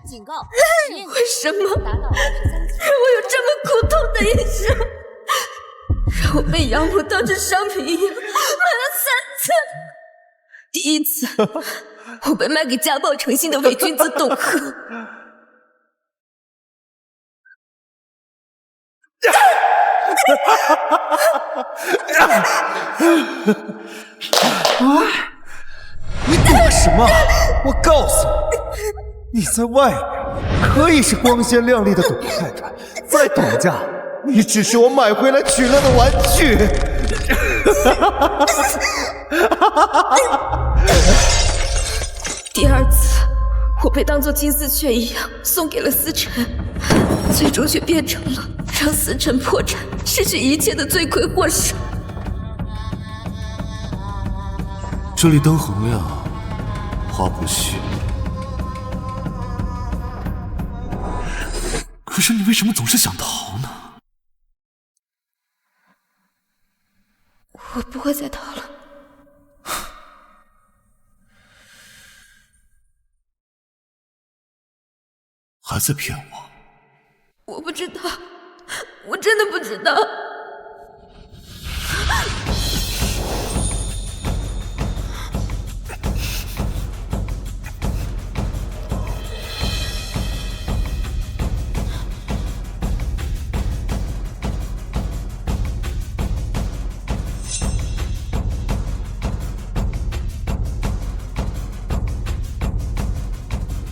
警告！为什么让我有这么苦痛的一生？让我被养母当成商品一样卖了3次。第一次，我被卖给家暴成性的伪君子董贺。你躲什么？我告诉你，你在外面可以是光鲜亮丽的董太太，在董家，你只是我买回来取乐的玩具。第2次，我被当作金丝雀一样送给了思辰，最终却变成了让思辰破产、失去一切的罪魁祸首。这里灯很亮，花不虚。可是你为什么总是想逃呢？我不会再逃了。还在骗我？我不知道，我真的不知道。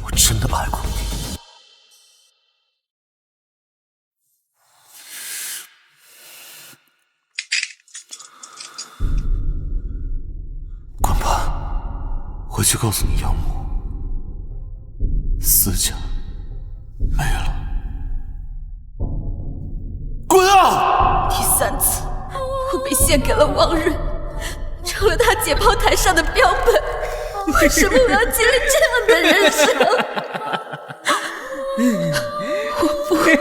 我真的爱过你。滚吧，回去告诉你养母，思家没了。滚啊！第3次，我被献给了王瑞，成了他解剖台上的标本。为什么我要经历这样的人生？我不会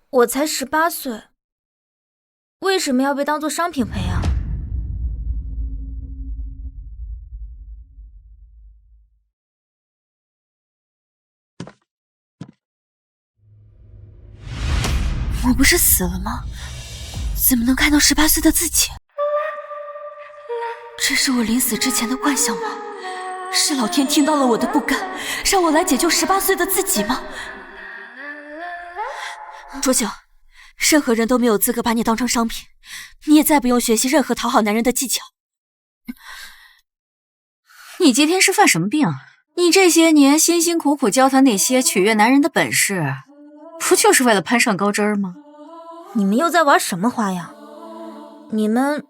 我才18岁，为什么要被当作商品培养？我不是死了吗？怎么能看到18岁的自己？这是我临死之前的幻想吗？是老天听到了我的不甘，让我来解救18岁的自己吗？卓九，任何人都没有资格把你当成商品，你也再不用学习任何讨好男人的技巧。你今天是犯什么病？你这些年辛辛苦苦教他那些取悦男人的本事，不就是为了攀上高枝儿吗？你们又在玩什么花样？你们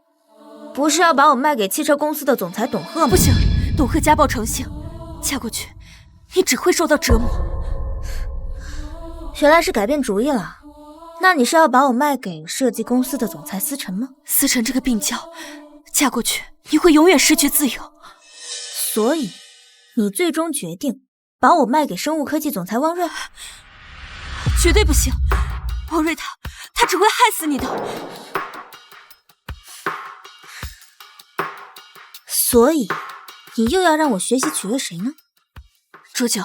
不是要把我卖给汽车公司的总裁董贺吗？不行，董贺家暴成性，嫁过去你只会受到折磨。原来是改变主意了，那你是要把我卖给设计公司的总裁思辰吗？思辰这个病娇，嫁过去你会永远失去自由。所以你最终决定把我卖给生物科技总裁汪瑞？绝对不行，汪瑞他只会害死你的。所以你又要让我学习取悦谁呢？卓九，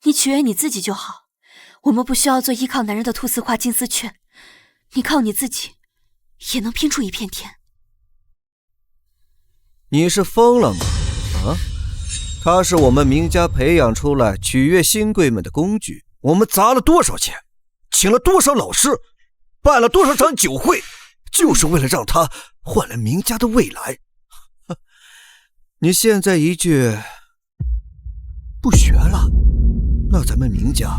你取悦你自己就好，我们不需要做依靠男人的菟丝花金丝雀，你靠你自己也能拼出一片天。你是疯了吗？啊，他是我们明家培养出来取悦新贵们的工具，我们砸了多少钱，请了多少老师，办了多少场酒会，就是为了让他换来明家的未来。你现在一句不学了，那咱们明家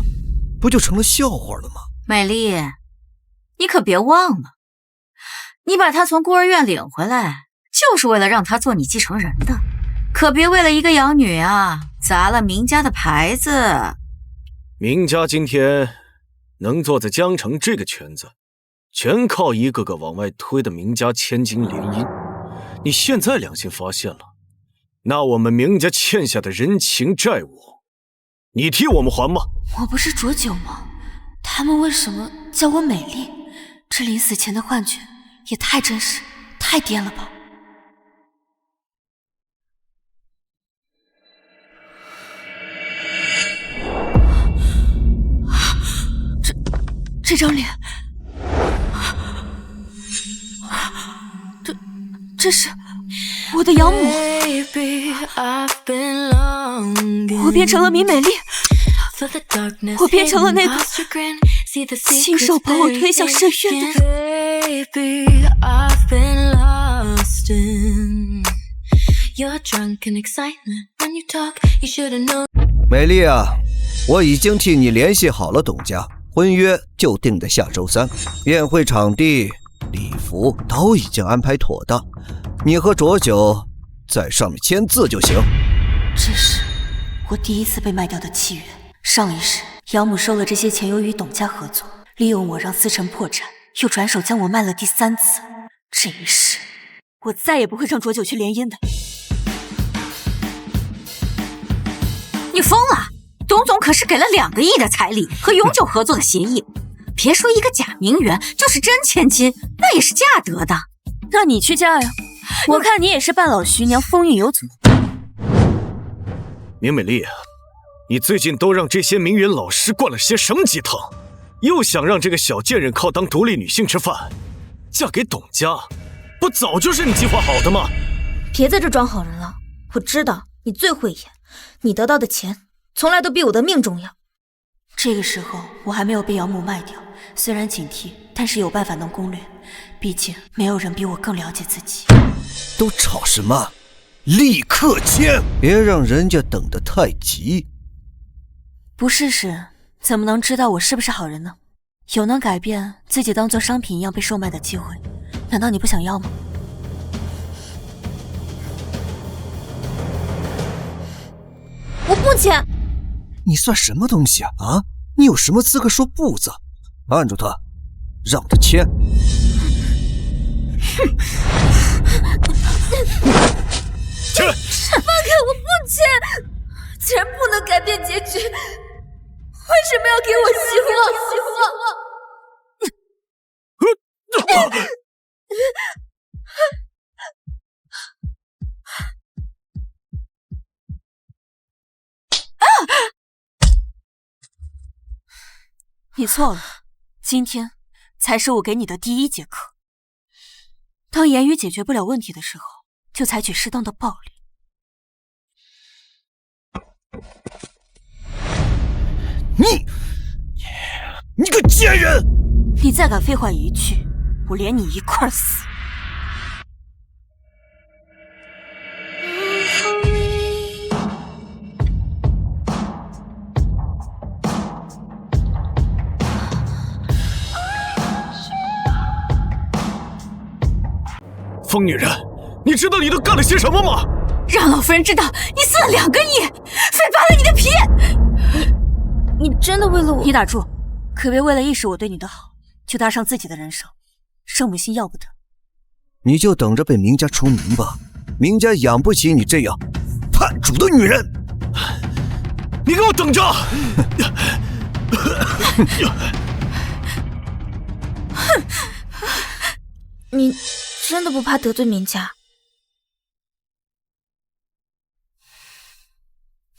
不就成了笑话了吗？美丽，你可别忘了，你把他从孤儿院领回来，就是为了让他做你继承人的，可别为了一个养女啊，砸了明家的牌子。明家今天能坐在江城这个圈子，全靠一个个往外推的明家千金联姻。你现在良心发现了，那我们明家欠下的人情债务，你替我们还吗？我不是卓九吗？他们为什么叫我美丽？这临死前的幻觉也太真实，太颠了吧！这张脸，这是我的养母，我变成了米美丽，我变成了那个亲手把我推向深渊的人。美丽啊，我已经替你联系好了董家，婚约就定在下周3，宴会场地、礼服都已经安排妥当，你和浊酒在上面签字就行。这是我第一次被卖掉的契约。上一世，养母收了这些钱，由于董家合作，利用我让思辰破产，又转手将我卖了第3次。这一世，我再也不会让浊酒去联姻的。你疯了！董总可是给了2个亿的彩礼和永久合作的协议，别说一个假名媛，就是真千金，那也是嫁得的。那你去嫁呀！我看你也是半老徐娘，风韵犹存。明美丽，你最近都让这些名媛老师灌了些什么鸡汤？又想让这个小贱人靠当独立女性吃饭，嫁给董家，不早就是你计划好的吗？别在这装好人了，我知道你最会演，你得到的钱从来都比我的命重要。这个时候我还没有被养母卖掉，虽然警惕，但是有办法能攻略。毕竟没有人比我更了解自己。都吵什么？立刻签！别让人家等得太急。不试试，怎么能知道我是不是好人呢？有能改变自己当做商品一样被售卖的机会，难道你不想要吗？我不签！你算什么东西啊？啊！你有什么资格说不字？按住他，让他签。签！放开我，不签！既然不能改变结局，为什么要给我希望？你错了，今天才是我给你的第1节课。当言语解决不了问题的时候，就采取适当的暴力。你个贱人！你再敢废话一句，我连你一块死！疯女人，你知道你都干了些什么吗？让老夫人知道你撕了2个亿，非扒了你的皮！你真的为了我？你打住！可别为了一时我对你的好，就搭上自己的人生，圣母心要不得。你就等着被明家除名吧，明家养不起你这样叛主的女人。你给我等着！你真的不怕得罪明家？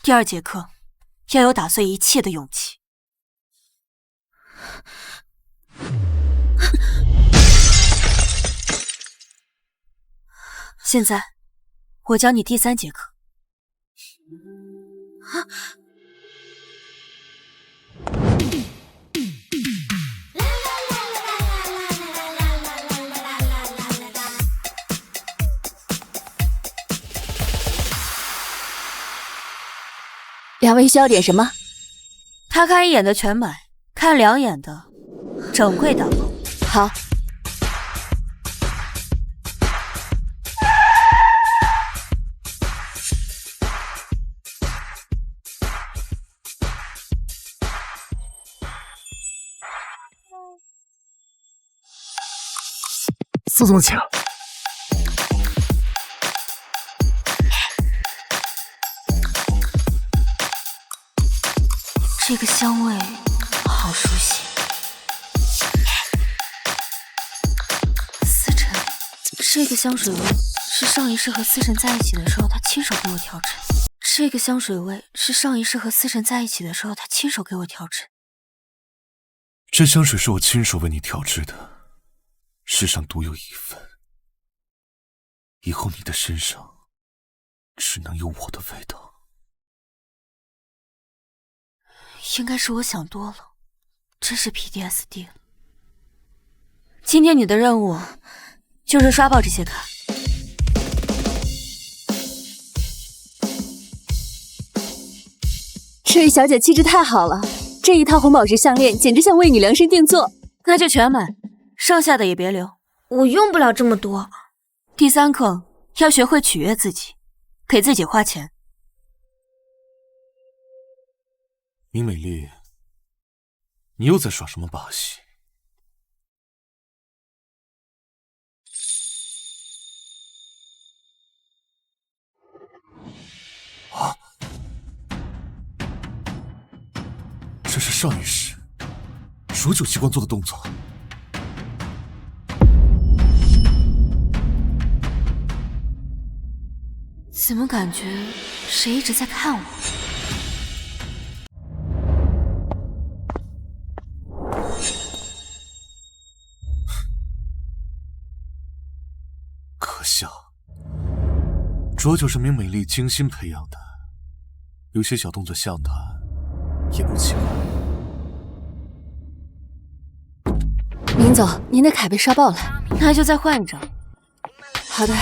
第2节课要有打碎一切的勇气。现在我教你第3节课。2位需要点什么？他看1眼的全买，看2眼的整柜打包。好。苏总请。这个香味好熟悉。这个香水味是上一世和司晨在一起的时候他亲手给我调制。这个香水味是上一世和司晨在一起的时候他亲手给我调制。这香水是我亲手为你调制的，世上独有一份。以后你的身上只能有我的味道。应该是我想多了，真是 PTSD 了。今天你的任务就是刷爆这些卡。这位小姐气质太好了，这一套红宝石项链简直像为你量身定做。那就全买，剩下的也别留。我用不了这么多。第3课要学会取悦自己，给自己花钱。明美丽，你又在耍什么把戏？啊！这是上一世浊酒习惯做的动作。怎么感觉谁一直在看我？可笑，浊酒是明美丽精心培养的，有些小动作像她也不奇怪。明总，您的卡被刷爆了，那就再换一张。好的。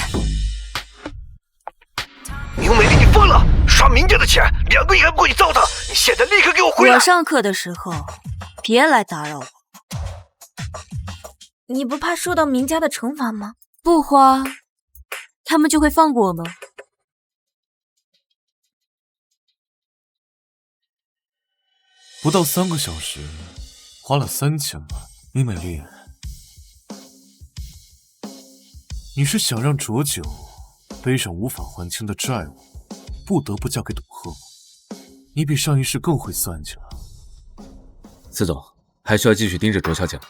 明美丽，你疯了！刷明家的钱，2个亿还不够你糟蹋！你现在立刻给我回来！我上课的时候，别来打扰我。你不怕受到明家的惩罚吗？不花，他们就会放过我吗？不到3个小时，花了3000万。明美丽，你是想让浊酒背上无法还清的债务，不得不嫁给董贺？你比上一世更会算计了。司总，还需要继续盯着卓小姐吗？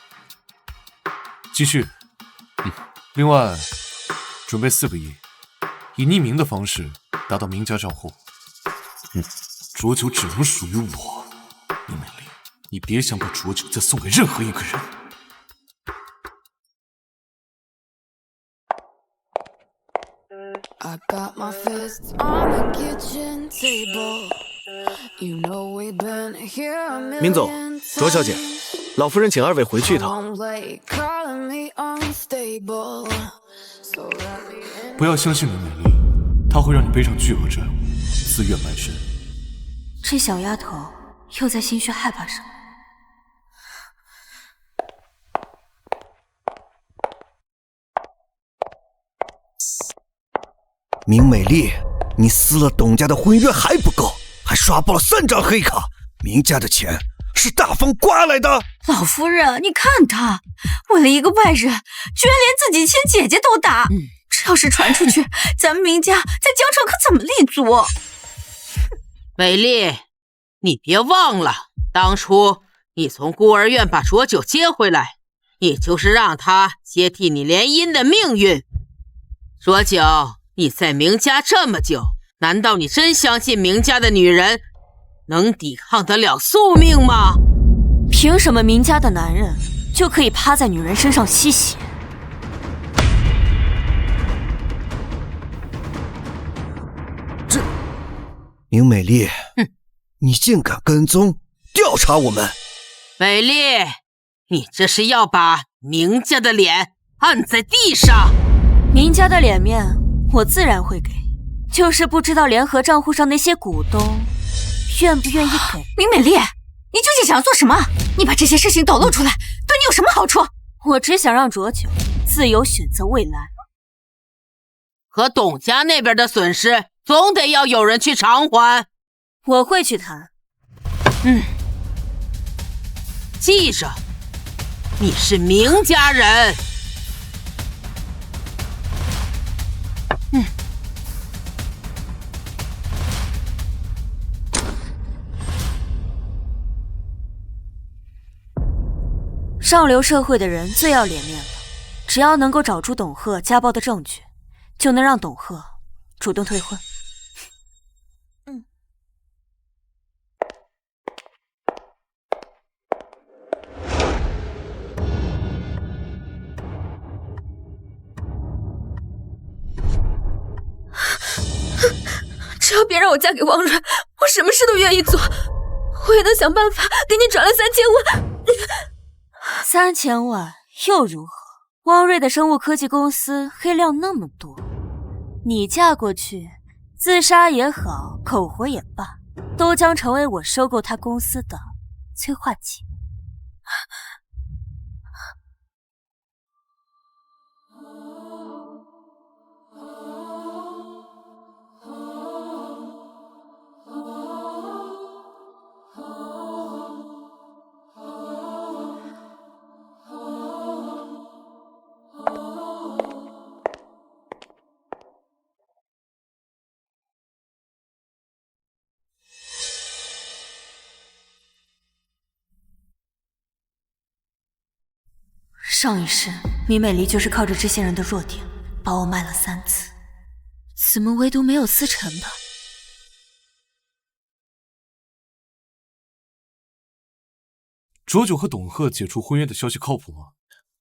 继续。另外，准备4个亿，以匿名的方式打到明家账户。浊酒只能属于我。明美丽，你别想把浊酒再送给任何一个人。I got my fists on the kitchen table. You know we've been here a million times. 明总，卓小姐，老夫人请2位回去一趟。不要相信明美丽，她会让你背上巨额债务，自愿卖身。这小丫头又在心虚害怕什么？明美丽，你撕了董家的婚约还不够，还刷爆了3张黑卡。明家的钱是大风刮来的。老夫人，你看他，为了一个外人，居然连自己亲姐姐都打。这要是传出去，咱们明家在江城可怎么立足？美丽，你别忘了，当初你从孤儿院把浊酒接回来，你就是让他接替你联姻的命运。浊酒，你在明家这么久，难道你真相信明家的女人能抵抗得了宿命吗？凭什么明家的男人就可以趴在女人身上吸血？这明美丽，你竟敢跟踪调查我们！美丽，你这是要把明家的脸按在地上。明家的脸面我自然会给，就是不知道联合账户上那些股东愿不愿意给。明美丽，你究竟想要做什么？你把这些事情抖露出来，对你有什么好处？我只想让浊酒自由选择未来。和董家那边的损失总得要有人去偿还。我会去谈。记着，你是明家人。上流社会的人最要脸面了，只要能够找出董贺家暴的证据，就能让董贺主动退婚。只要别让我嫁给汪瑞，我什么事都愿意做，我也能想办法给你转来3000万。3000万又如何？汪瑞的生物科技公司黑料那么多，你嫁过去，自杀也好，口活也罢，都将成为我收购他公司的催化剂。上一世，米美丽就是靠着这些人的弱点，把我卖了3次。怎么唯独没有思辰的？卓九和董贺解除婚约的消息靠谱吗？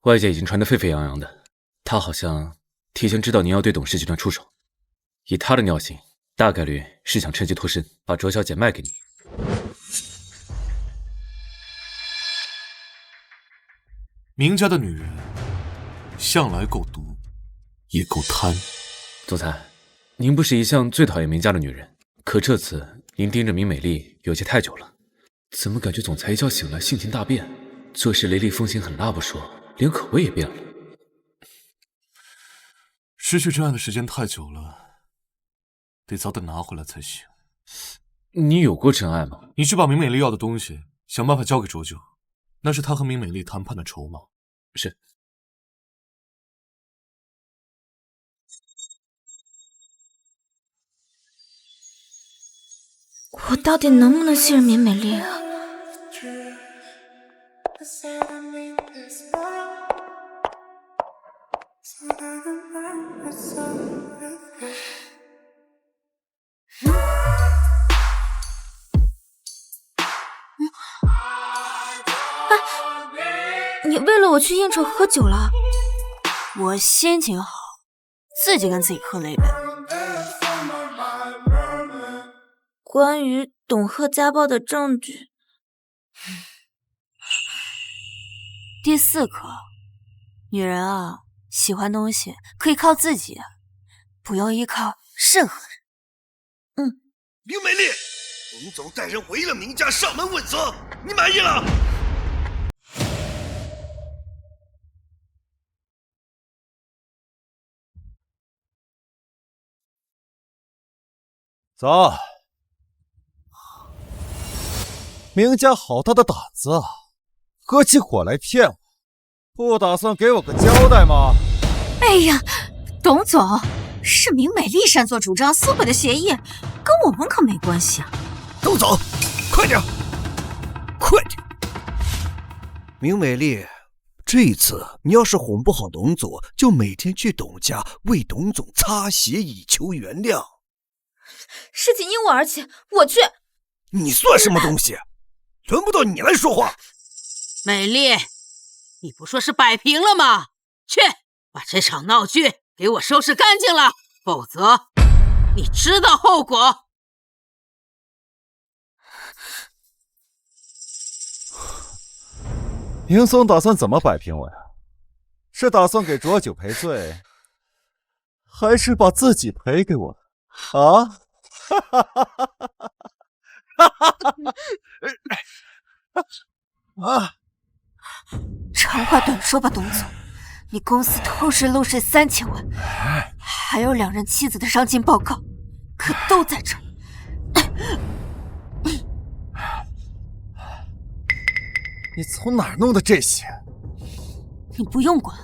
外界已经传得沸沸扬扬的，他好像提前知道您要对董氏集团出手，以他的尿性，大概率是想趁机脱身，把卓小姐卖给你。明家的女人向来够毒，也够贪。总裁，您不是一向最讨厌明家的女人，可这次您盯着明美丽有些太久了，怎么感觉总裁一觉醒来性情大变，做事雷厉风行狠辣不说，连口味也变了。失去真爱的时间太久了，得早点拿回来才行。你有过真爱吗？你去把明美丽要的东西想办法交给卓九，那是他和明美丽谈判的筹码。是。我到底能不能信任明美丽啊？你为了我去应酬喝酒了？我心情好，自己跟自己喝了一杯。关于董贺家暴的证据。第4课，女人啊，喜欢东西可以靠自己，不用依靠任何人。明美丽，董总带人围了明家上门问责，你满意了？走。明家好大的胆子啊！合起伙来骗我，不打算给我个交代吗？哎呀，董总，是明美丽擅作主张撕毁的协议，跟我们可没关系啊！董总，快点，快点！明美丽，这一次你要是哄不好董总，就每天去董家为董总擦鞋以求原谅。事情因我而起，我去。你算什么东西？轮不到你来说话。美丽，你不说是摆平了吗？去，把这场闹剧给我收拾干净了，否则你知道后果。明松打算怎么摆平我呀？是打算给卓九赔罪，还是把自己赔给我？啊？哈哈哈哈哈哈！啊！长话短说吧，董总，你公司偷税漏税3000万，还有2人妻子的伤情报告，可都在这儿。你从哪儿弄的这些？你不用管，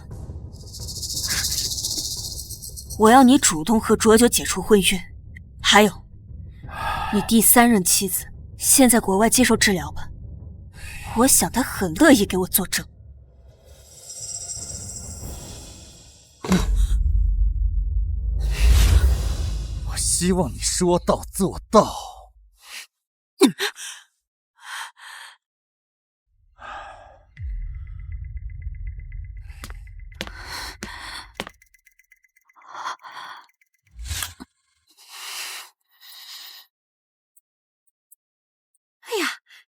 我要你主动和卓九解除婚约。还有，你第3任妻子现在国外接受治疗吧，我想她很乐意给我作证。希望你说到做到。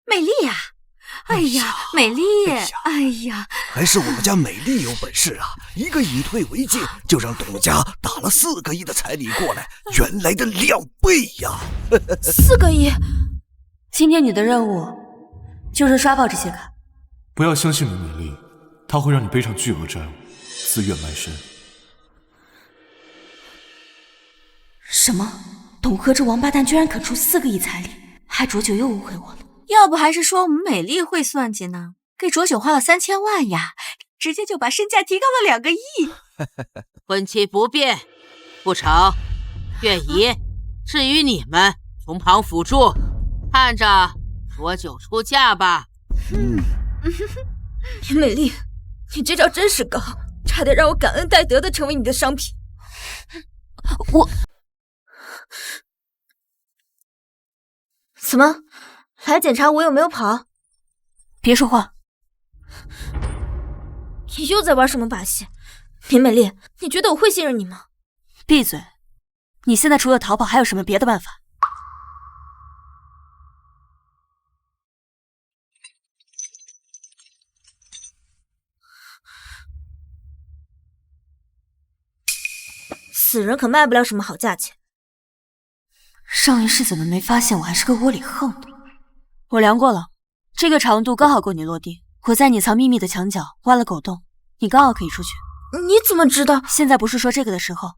美丽呀！哎呀，美丽！哎呀，还是我们家美丽有本事啊！一个以退为进，就让董家打了4个亿的彩礼过来，原来的2倍呀！4个亿！今天你的任务就是刷爆这些卡。不要相信明美丽，她会让你背上巨额债务，自愿卖身。什么？董贺这王八蛋居然肯出4个亿彩礼，害卓九又误会我了。要不还是说我们美丽会算计呢？给卓九花了3000万呀，直接就把身价提高了2个亿。婚期不变，不成，月姨，至于你们，从旁辅助，看着卓九出嫁吧。林美丽，你这招真是高，差点让我感恩戴德的成为你的商品。怎么？来检查我有没有跑？别说话！你又在玩什么把戏？林美丽，你觉得我会信任你吗？闭嘴！你现在除了逃跑还有什么别的办法？死人可卖不了什么好价钱。上一世怎么没发现我还是个窝里横的？我量过了，这个长度刚好够你落地。我在你藏秘密的墙角挖了狗洞，你刚好可以出去。你怎么知道？现在不是说这个的时候。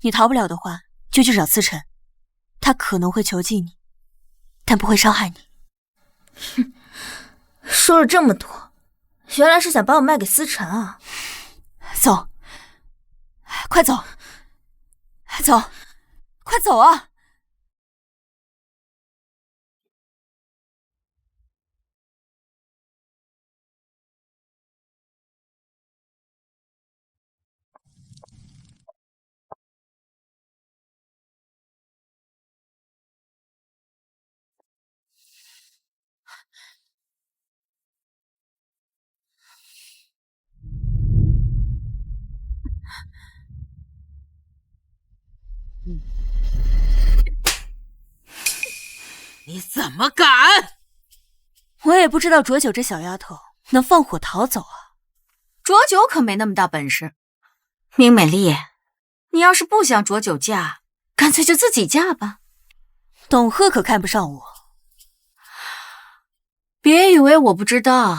你逃不了的话，就去找思辰，他可能会囚禁你，但不会伤害你。哼，说了这么多，原来是想把我卖给思辰啊！走，快走，走，快走啊！你怎么敢？我也不知道卓九这小丫头能放火逃走啊。卓九可没那么大本事。明美丽，你要是不想卓九嫁，干脆就自己嫁吧。董贺可看不上我。别以为我不知道，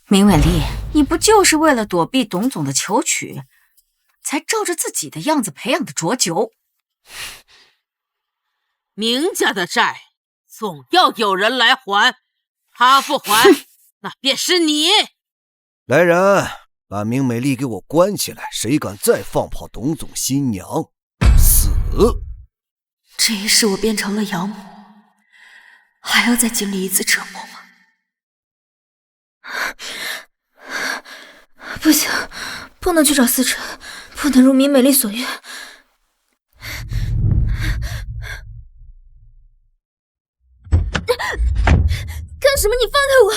明美丽，你不就是为了躲避董总的求娶，才照着自己的样子培养的卓九？明家的债总要有人来还，他不还，那便是你。来人，把明美丽给我关起来！谁敢再放跑董总新娘，死！这一世我变成了养母，还要再经历一次折磨吗？不行，不能去找思辰，不能如明美丽所愿。干什么？你放开我！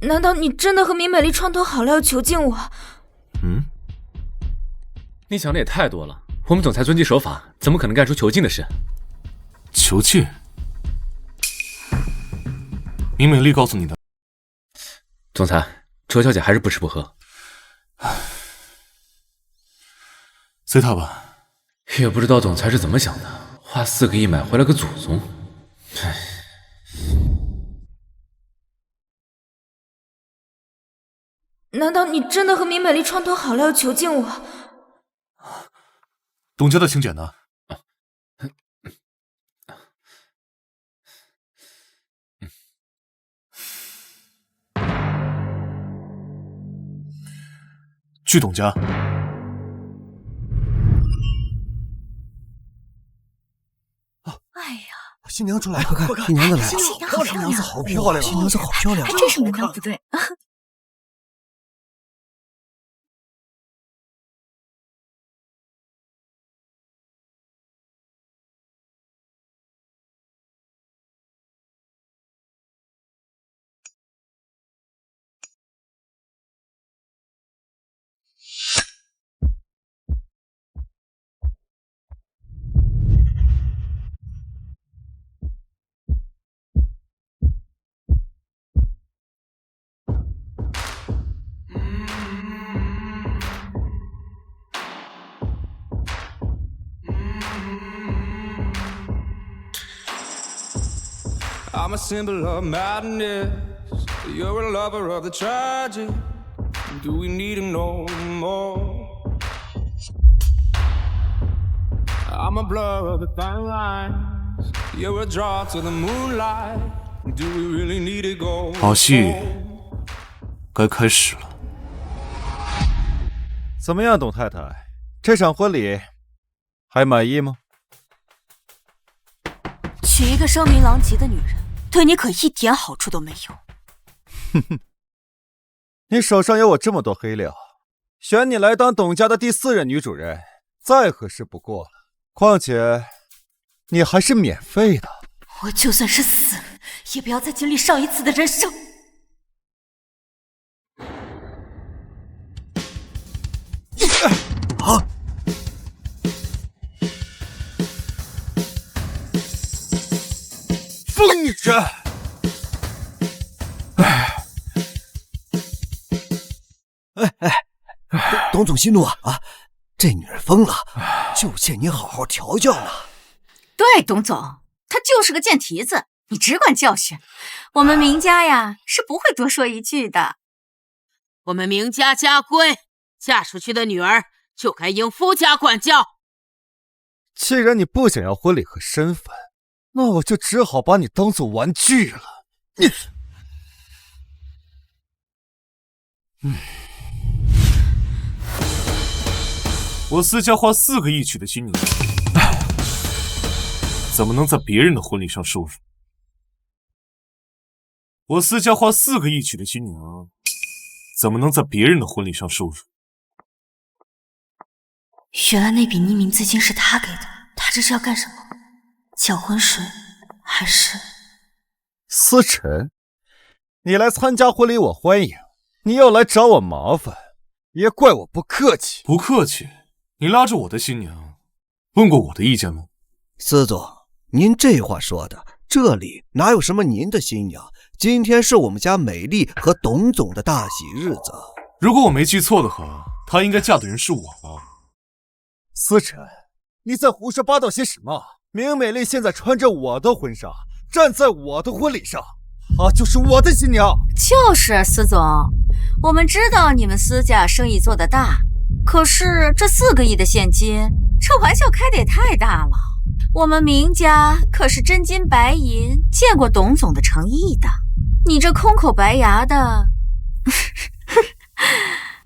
难道你真的和明美丽串通好了要囚禁我？你想的也太多了。我们总裁遵纪守法，怎么可能干出囚禁的事？囚禁？明美丽告诉你的。总裁，卓小姐还是不吃不喝。随她吧。也不知道总裁是怎么想的，花4个亿买回来个祖宗。唉。难道你真的和明美丽串通好了要囚禁我？董家的请柬呢？去董家。哎呀，新娘出来，快看，新娘子来了！新娘好漂亮，新娘子好漂亮，还真是门当户对。I'm a symbol of madness. You're a lover of the tragic. Do we need to know more? I'm a blur of the fine lines. You're a draw to the moonlight. Do we really need to go? 好戏该开始了。怎么样，董太太？这场婚礼还满意吗？娶一个声名狼藉的女人，对你可一点好处都没有。哼哼，你手上有我这么多黑料，选你来当董家的第4任女主人，再合适不过了。况且，你还是免费的。我就算是死了，也不要再经历上一次的人生。啊！疯着！董总息怒啊！这女人疯了，就欠你好好调教呢。对，董总，她就是个贱蹄子，你只管教训。我们明家呀，是不会多说一句的。我们明家家规，嫁出去的女儿就该应夫家管教。既然你不想要婚礼和身份，那我就只好把你当做玩具了。我私家花4个亿娶的新娘，怎么能在别人的婚礼上受辱？我私家花4个亿娶的新娘，怎么能在别人的婚礼上受辱？原来那笔匿名资金是他给的，他这是要干什么？缴浑水还是？思辰，你来参加婚礼我欢迎，你要来找我麻烦，也怪我不客气。不客气。你拉着我的新娘，问过我的意见吗？司总，您这话说的，这里哪有什么您的新娘？今天是我们家美丽和董总的大喜日子。如果我没记错的话，她应该嫁的人是我吧？思辰，你在胡说八道些什么？明美丽现在穿着我的婚纱，站在我的婚礼上，她就是我的新娘。就是司总，我们知道你们司家生意做得大。可是这4个亿的现金，这玩笑开得也太大了。我们明家可是真金白银见过董总的诚意的，你这空口白牙的。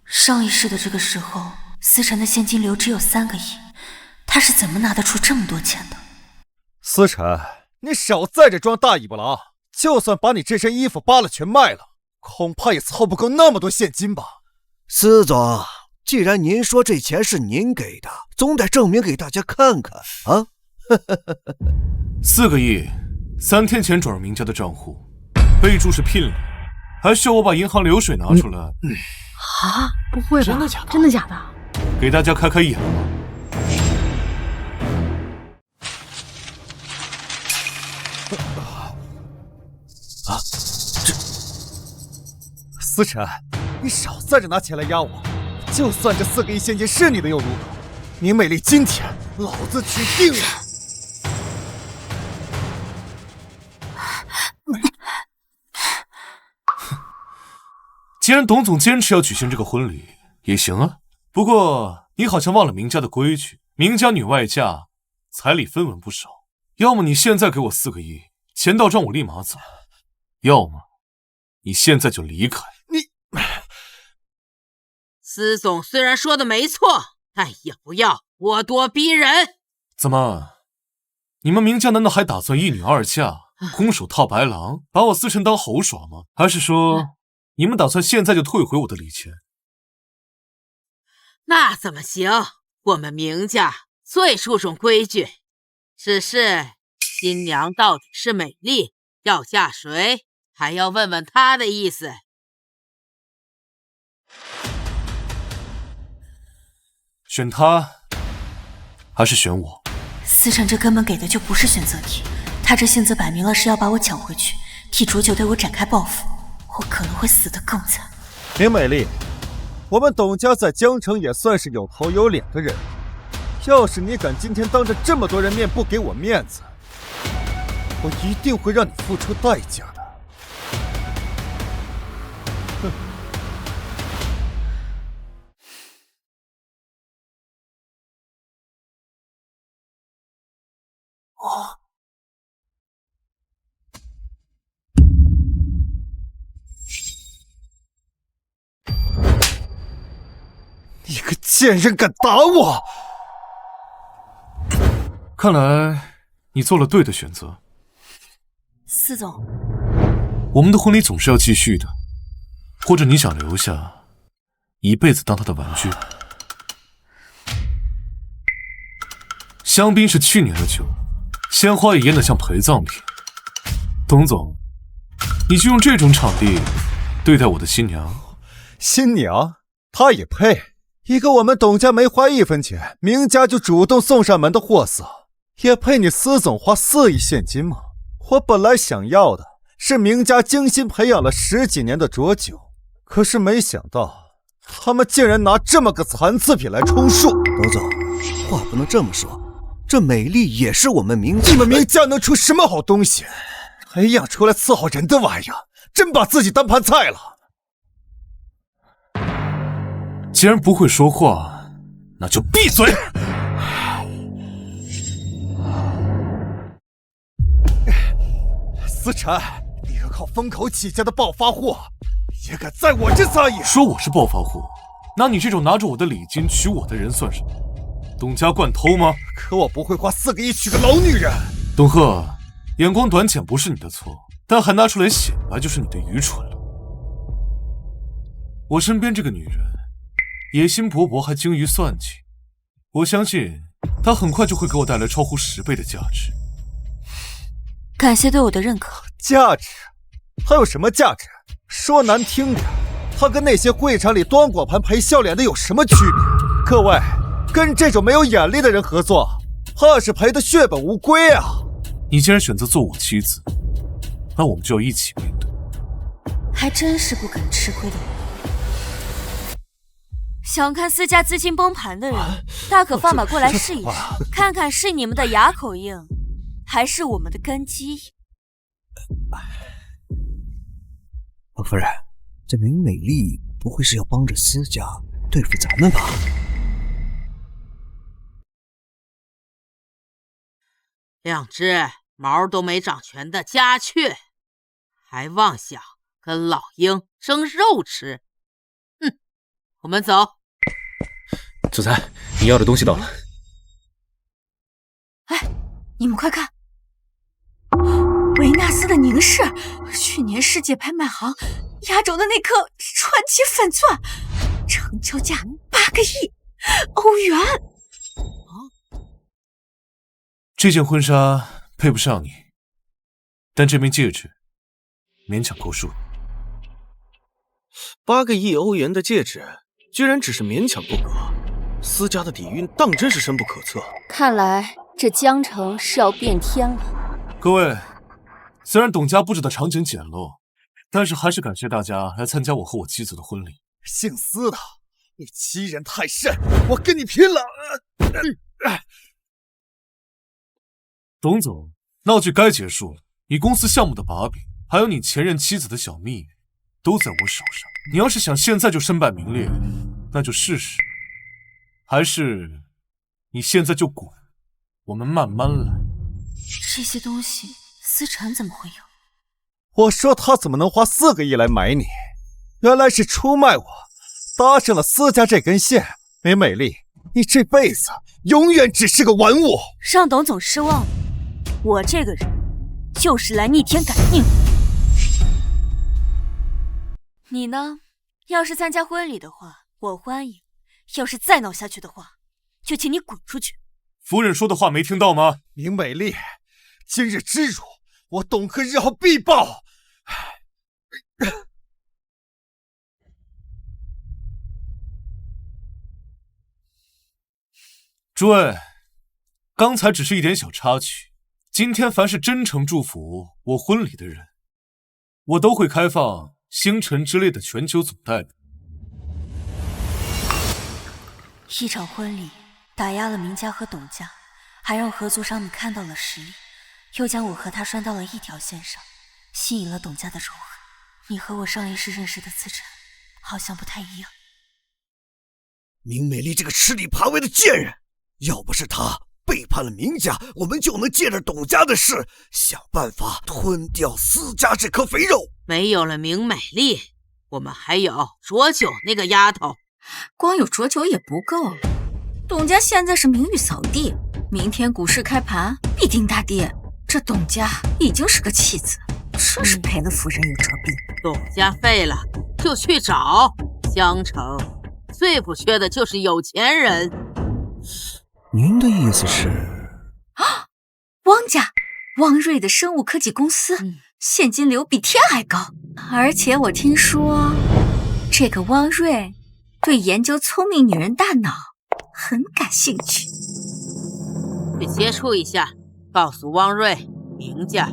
上一世的这个时候，思辰的现金流只有3个亿，他是怎么拿得出这么多钱的？思辰，你少在这装大尾巴狼！就算把你这身衣服扒了全卖了，恐怕也凑不够那么多现金吧？司总。既然您说这钱是您给的，总得证明给大家看看啊！4个亿，3天前转入明家的账户，备注是聘礼，还需要我把银行流水拿出来？啊，不会吧？真的假的？真的假的？给大家开开眼吧。这思辰，你少在这拿钱来压我！就算这4个亿现金是你的又如何？明美丽今天老子取定了！既然董总坚持要举行这个婚礼，也行啊。不过你好像忘了明家的规矩，明家女外嫁，彩礼分文不少。要么你现在给我4个亿，钱到账我立马走；要么你现在就离开。司总虽然说的没错，但也不要咄咄逼人。怎么，你们明家难道还打算1女2嫁，空手套白狼，把我思辰当猴耍吗？还是说，你们打算现在就退回我的礼钱？那怎么行？我们明家最注重规矩，只是新娘到底是美丽，要嫁谁，还要问问她的意思。选他，还是选我？思辰这根本给的就不是选择题，他这性子摆明了是要把我抢回去，替浊酒对我展开报复，我可能会死得更惨。明美丽，我们董家在江城也算是有头有脸的人，要是你敢今天当着这么多人面不给我面子，我一定会让你付出代价的。哼！啊！你个贱人，敢打我！看来你做了对的选择。司总，我们的婚礼总是要继续的，或者你想留下，一辈子当他的玩具？香槟是去年的酒，鲜花也腌得像陪葬品。董总，你就用这种场地对待我的新娘？新娘？她也配？一个我们董家没花1分钱，明家就主动送上门的货色，也配你司总花4亿现金吗？我本来想要的是明家精心培养了10几年的浊酒，可是没想到他们竟然拿这么个残次品来充数。董总，话不能这么说，这美丽也是我们明家。你们明家能出什么好东西？培养出来伺候人的玩意儿，真把自己当盘菜了。既然不会说话，那就闭嘴！思辰，你个靠风口起家的暴发户，也敢在我这撒野？说我是暴发户，那你这种拿着我的礼金娶我的人算什么？董家惯偷吗？可我不会花4个亿娶个老女人。董贺，眼光短浅不是你的错，但还拿出来显摆就是你的愚蠢了。我身边这个女人，野心勃勃还精于算计，我相信她很快就会给我带来超乎10倍的价值。感谢对我的认可。价值？它有什么价值？说难听点，它跟那些会场里端果盘赔笑脸的有什么区别？各位，跟这种没有眼力的人合作，怕是赔得血本无归啊！你既然选择做我妻子，那我们就要一起面对。还真是不肯吃亏的人。想看私家资金崩盘的人，大可放马过来试一试，看看是你们的牙口硬，还是我们的根基硬。王夫人，这明美丽不会是要帮着私家对付咱们吧？2只毛都没长全的家雀，还妄想跟老鹰争肉吃？哼，我们走。总裁，你要的东西到了。哎，你们快看，维纳斯的凝视，去年世界拍卖行压轴的那颗传奇粉钻，成交价8个亿欧元。这件婚纱配不上你，但这枚戒指勉强够数。8个亿欧元的戒指，居然只是勉强够格。私家的底蕴当真是深不可测。看来这江城是要变天了。各位，虽然董家布置的场景简陋，但是还是感谢大家来参加我和我妻子的婚礼。姓司的，你欺人太甚，我跟你拼了！董总，闹剧该结束了。你公司项目的把柄，还有你前任妻子的小秘密，都在我手上。你要是想现在就身败名裂，那就试试；还是你现在就滚，我们慢慢来。这些东西，思辰怎么会有？我说他怎么能花4个亿来买你？原来是出卖我，搭上了私家这根线。没美丽，你这辈子永远只是个玩物。让董总失望了。我这个人就是来逆天改命。你呢？要是参加婚礼的话，我欢迎；要是再闹下去的话，就请你滚出去。夫人说的话没听到吗？明美丽，今日之辱，我董克日后必报。诸位，刚才只是一点小插曲。今天凡是真诚祝福我婚礼的人，我都会开放星辰之恋的全球总代表。一场婚礼打压了明家和董家，还让合作商们看到了实力。又将我和他拴到了一条线上，吸引了董家的仇恨。你和我上一世认识的思辰，好像不太一样。明美丽这个吃里扒外的贱人，要不是她背叛了明家，我们就能借着董家的事，想办法吞掉思家这颗肥肉。没有了明美丽，我们还有浊酒那个丫头。光有浊酒也不够，董家现在是名誉扫地，明天股市开盘必定大跌。这董家已经是个弃子，真是赔了夫人又折兵。董家废了，就去找江城，最不缺的就是有钱人。您的意思是？汪家，汪瑞的生物科技公司，现金流比天还高。而且我听说，这个汪瑞对研究聪明女人大脑很感兴趣。去接触一下，告诉汪瑞，明家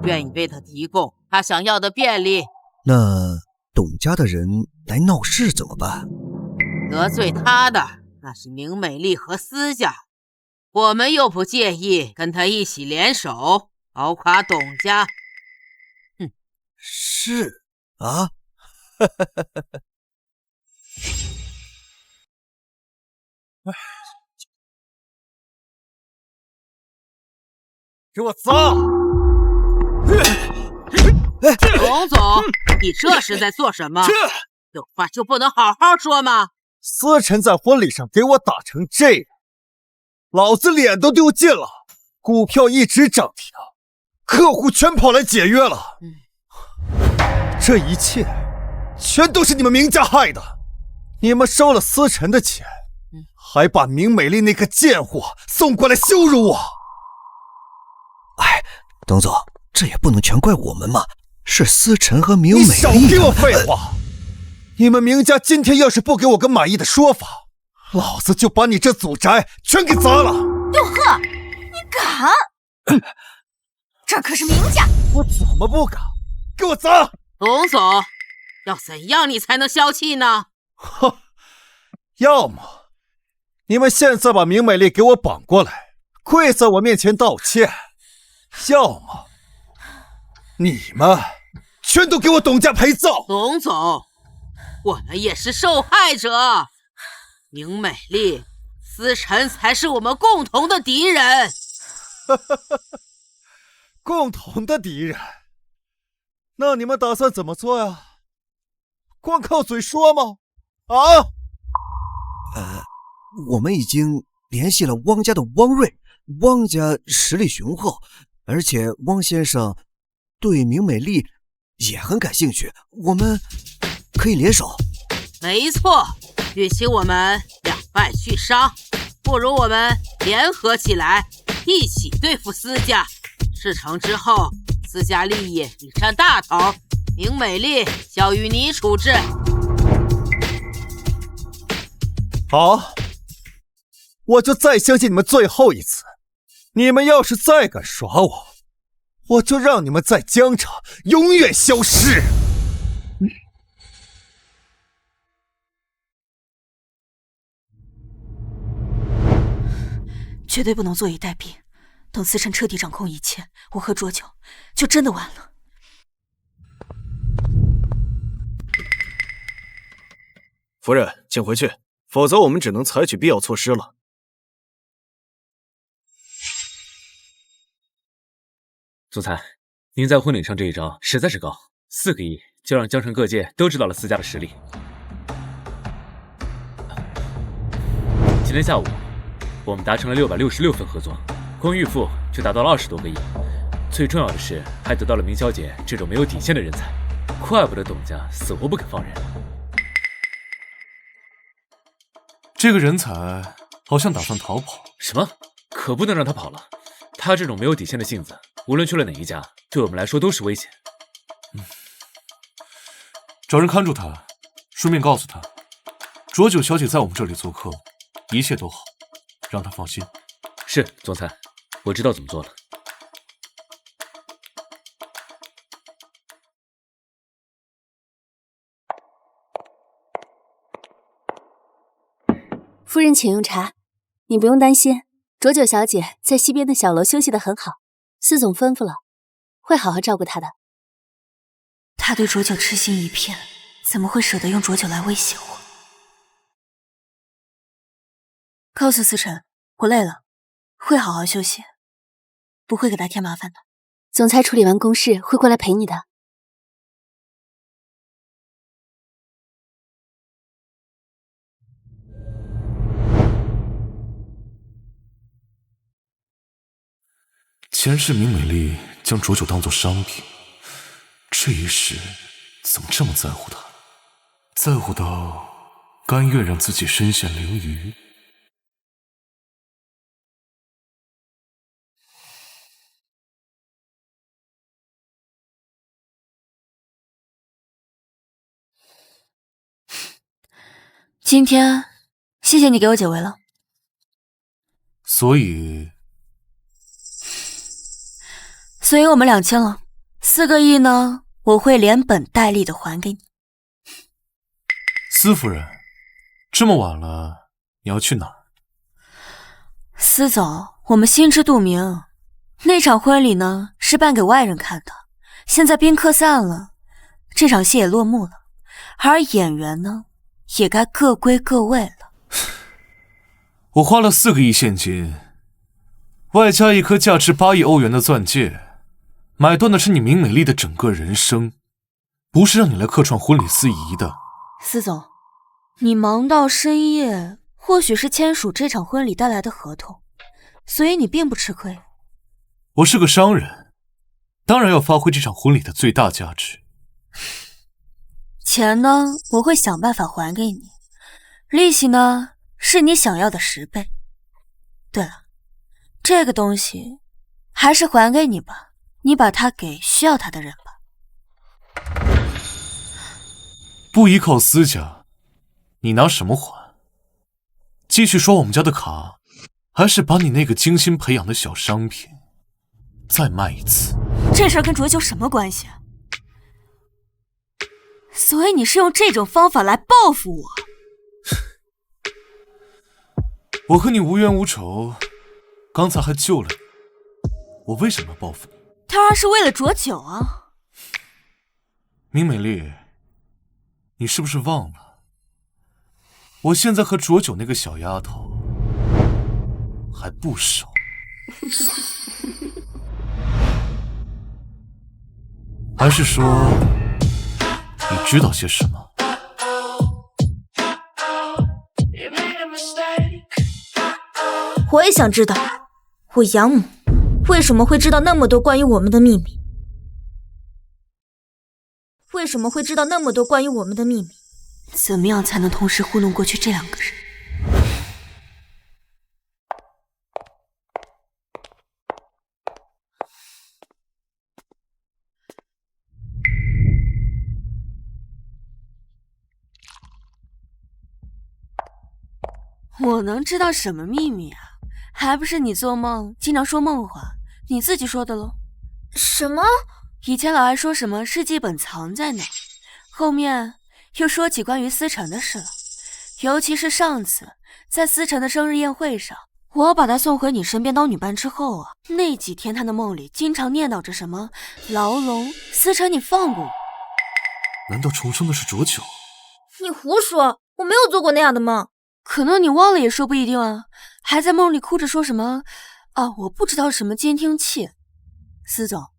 愿意为他提供他想要的便利。那董家的人来闹事怎么办？得罪他的那是明美丽和思家，我们又不介意跟他一起联手搞垮董家。是啊。给我砸！董总，你这是在做什么？有话就不能好好说吗？思辰在婚礼上给我打成这样，老子脸都丢尽了。股票一直涨停，客户全跑来解约了。这一切全都是你们明家害的。你们收了思辰的钱，还把明美丽那个贱货送过来羞辱我。哎，董总，这也不能全怪我们嘛，是思辰和明美丽。你少给我废话！你们明家今天要是不给我个满意的说法，老子就把你这祖宅全给砸了！六鹤，你敢？这可是明家！我怎么不敢？给我砸！董总，要怎样你才能消气呢？哼，要么你们现在把明美丽给我绑过来，跪在我面前道歉；要么你们全都给我董家陪葬。董总，我们也是受害者，明美丽、思辰才是我们共同的敌人。共同的敌人？那你们打算怎么做呀？光靠嘴说吗？啊？我们已经联系了汪家的汪瑞，汪家实力雄厚，而且汪先生对明美丽也很感兴趣，我们可以联手。没错，与其我们两败俱伤，不如我们联合起来，一起对付思家。事成之后，思家利益你占大头，明美丽交于你处置。好，我就再相信你们最后一次。你们要是再敢耍我，我就让你们在江城永远消失。绝对不能坐以待毙。等思辰彻底掌控一切，我和浊酒就真的完了。夫人，请回去，否则我们只能采取必要措施了。总裁，您在婚礼上这一招实在是高，4个亿就让江城各界都知道了思家的实力。今天下午，我们达成了666份合作，光预付就达到了20多个亿。最重要的是，还得到了明小姐这种没有底线的人才，怪不得董家死活不肯放人。这个人才好像打算逃跑。什么？可不能让他跑了。他这种没有底线的性子，无论去了哪一家，对我们来说都是危险。找人看住他，顺便告诉他，浊酒小姐在我们这里做客，一切都好，让他放心。是，总裁，我知道怎么做了。夫人请用茶，你不用担心，浊酒小姐在西边的小楼休息得很好，司总吩咐了，会好好照顾他的。他对浊酒痴心一片，怎么会舍得用浊酒来威胁我？告诉思辰，我累了，会好好休息，不会给他添麻烦的。总裁处理完公事会过来陪你的。前世明美丽将浊酒当作商品，这一世怎么这么在乎它？在乎到甘愿让自己身陷囹圄。今天谢谢你给我解围了。所以我们2000了，4个亿呢，我会连本带利的还给你。司夫人，这么晚了，你要去哪儿？司总，我们心知肚明，那场婚礼呢是办给外人看的，现在宾客散了，这场戏也落幕了，而演员呢也该各归各位了。我花了4个亿现金，外加一颗价值8亿欧元的钻戒，买断的是你明美丽的整个人生，不是让你来客串婚礼司仪的。司总，你忙到深夜，或许是签署这场婚礼带来的合同，所以你并不吃亏。我是个商人，当然要发挥这场婚礼的最大价值。钱呢，我会想办法还给你，利息呢，是你想要的10倍。对了，这个东西还是还给你吧，你把它给需要它的人吧。不依靠私家，你拿什么还？继续刷我们家的卡，还是把你那个精心培养的小商品再卖一次？这事儿跟浊酒什么关系啊？所以你是用这种方法来报复我？我和你无冤无仇，刚才还救了你，我为什么要报复你？当然是为了浊酒啊！明美丽，你是不是忘了，我现在和浊酒那个小丫头还不熟？还是说你知道些什么？我也想知道，我养母为什么会知道那么多关于我们的秘密？为什么会知道那么多关于我们的秘密？怎么样才能同时糊弄过去这2个人？我能知道什么秘密啊？还不是你做梦经常说梦话，你自己说的喽。什么？以前老爱说什么日记本藏在哪，后面又说起关于思辰的事了。尤其是上次在思辰的生日宴会上，我把他送回你身边当女伴之后啊，那几天他的梦里经常念叨着什么牢笼，思辰你放过我。难道重生的是浊酒？你胡说，我没有做过那样的梦。可能你忘了也说不一定啊，还在梦里哭着说什么啊，我不知道什么监听器。司总，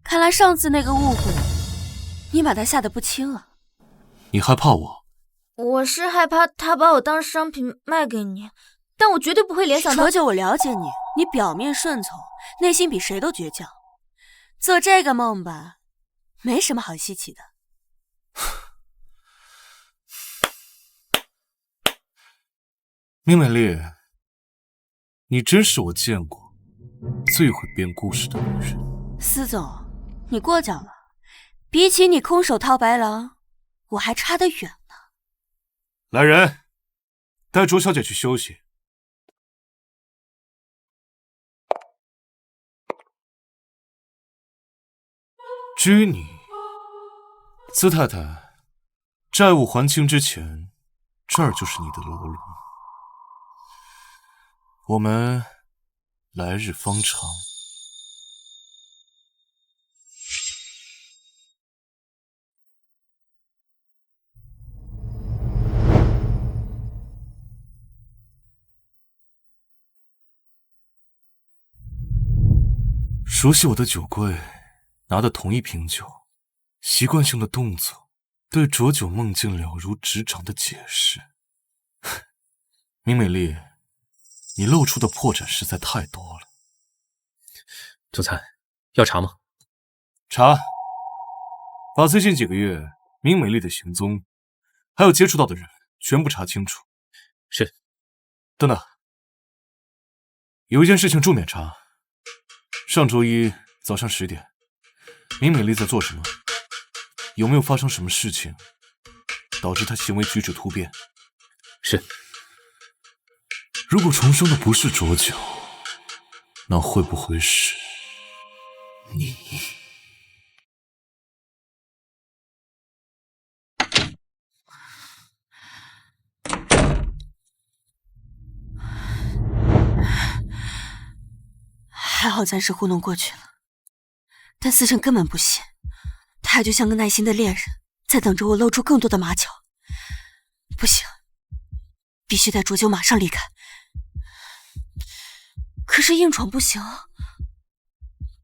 看来上次那个误会，你把他吓得不轻了。你害怕我？我是害怕他把我当商品卖给你，但我绝对不会联想到。浊酒，我了解你，你表面顺从，内心比谁都倔强。做这个梦吧，没什么好稀奇的。明美丽，你真是我见过最会编故事的女人。司总，你过奖了，比起你空手套白狼，我还差得远呢。来人，带卓小姐去休息。至于你，司太太，债务还清之前，这儿就是你的牢笼。我们来日方长。熟悉我的酒柜，拿的同一瓶酒，习惯性的动作，对浊酒梦境了如指掌的解释。明美丽，你露出的破绽实在太多了。总裁，要查吗？查，把最近几个月明美丽的行踪，还有接触到的人全部查清楚。是。等等，有一件事情重点查。上周一早上10点，明美丽在做什么？有没有发生什么事情导致她行为举止突变？是。如果重生的不是浊酒，那会不会是你？还好暂时糊弄过去了，但思辰根本不信，他就像个耐心的猎人，在等着我露出更多的马脚。不行，必须带浊酒马上离开。可是硬闯不行，